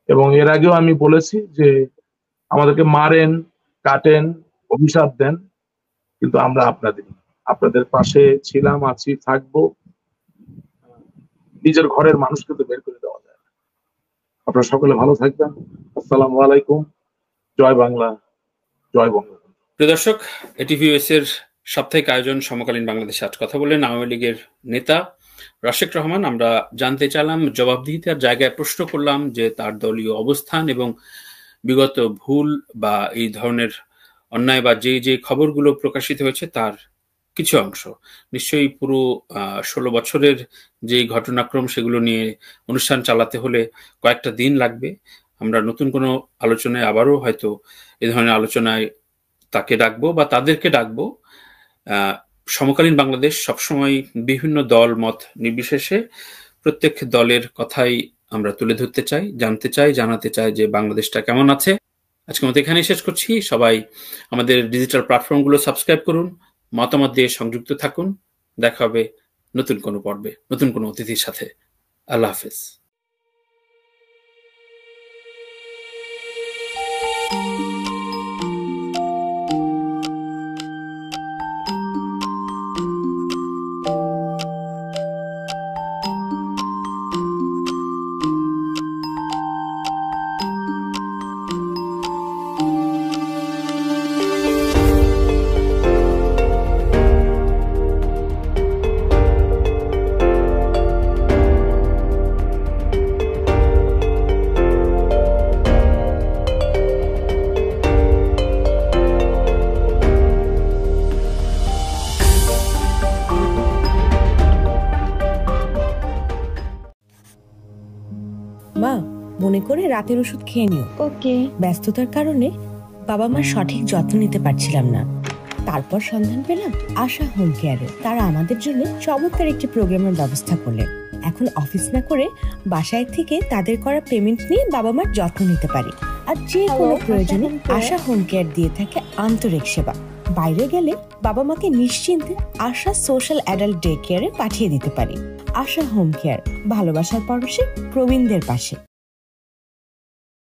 এবং এর আগেও আমি বলেছি যে আমাদেরকে মারেন, কাটেন, অভিশাপ দেন, কিন্তু আমরা আপনাদের পাশে ছিলাম, আছি, থাকবো। নিজের ঘরের মানুষকে তো বের করে দেওয়া যায় না। আপনারা সকলে ভালো থাকবেন। আসসালামু আলাইকুম। জয় বাংলা, জয় বঙ্গবন্ধু। প্রিয় দর্শক, এটিভি ইউএস এর সাপ্তাহিক আয়োজন সমকালীন বাংলাদেশে আজ কথা বললেন আওয়ামী লীগের নেতা রাশেক রহমান। আমরা জানতে চাইলাম, জবাবদিহিতার জায়গায় প্রশ্ন করলাম যে তার দলীয় অবস্থান এবং বিগত ভুল বা এই ধরনের অন্যায় বা যে খবরগুলো প্রকাশিত হয়েছে তার কিছু অংশ। নিশ্চয়ই পুরো 16 বছরের যে ঘটনাক্রম সেগুলো নিয়ে অনুষ্ঠান চালাতে হলে কয়েকটা দিন লাগবে। আমরা নতুন কোনো আলোচনায় আবারও হয়তো এ ধরনের আলোচনায় তাকে ডাকবো বা তাদেরকে ডাকবো। সমকালীন বাংলাদেশ সবসময় বিভিন্ন দল মত নির্বিশেষে প্রত্যেক দলের কথাই আমরা তুলে ধরতে চাই, জানতে চাই, জানাতে চাই যে বাংলাদেশটা কেমন আছে। আজকের মতো এখানেই শেষ করছি। সবাই আমাদের ডিজিটাল প্ল্যাটফর্মগুলো সাবস্ক্রাইব করুন, মতামত দিয়ে সংযুক্ত থাকুন। দেখা হবে নতুন কোনো পর্বে, নতুন কোনো অতিথির সাথে। আল্লাহ হাফেজ। মা, মনে করে রাতের ওষুধ খেয়ে নিও। ওকে। ব্যস্ততার কারণে বাবা মার সঠিক যত্ন নিতে পারছিলাম না। তারপর সন্ধান পেলাম আশা হোম কেয়ারে। তারা আমাদের জন্য চমৎকার একটি প্রোগ্রামের ব্যবস্থা করলেন। এখন অফিস না করে বাসায় থেকে তাদের করা পেমেন্ট নিয়ে বাবা মার যত্ন নিতে পারি। আর যে কোনো প্রয়োজনে আশা হোম কেয়ার দিয়ে থাকে আন্তরিক সেবা। বাইরে গেলে বাবা মাকে নিশ্চিন্তে আশা সোশ্যাল অ্যাডাল্ট ডে কেয়ারে পাঠিয়ে দিতে পারি। আশা হোম কেয়ার, ভালোবাসার পরশে প্রবীণদের পাশে।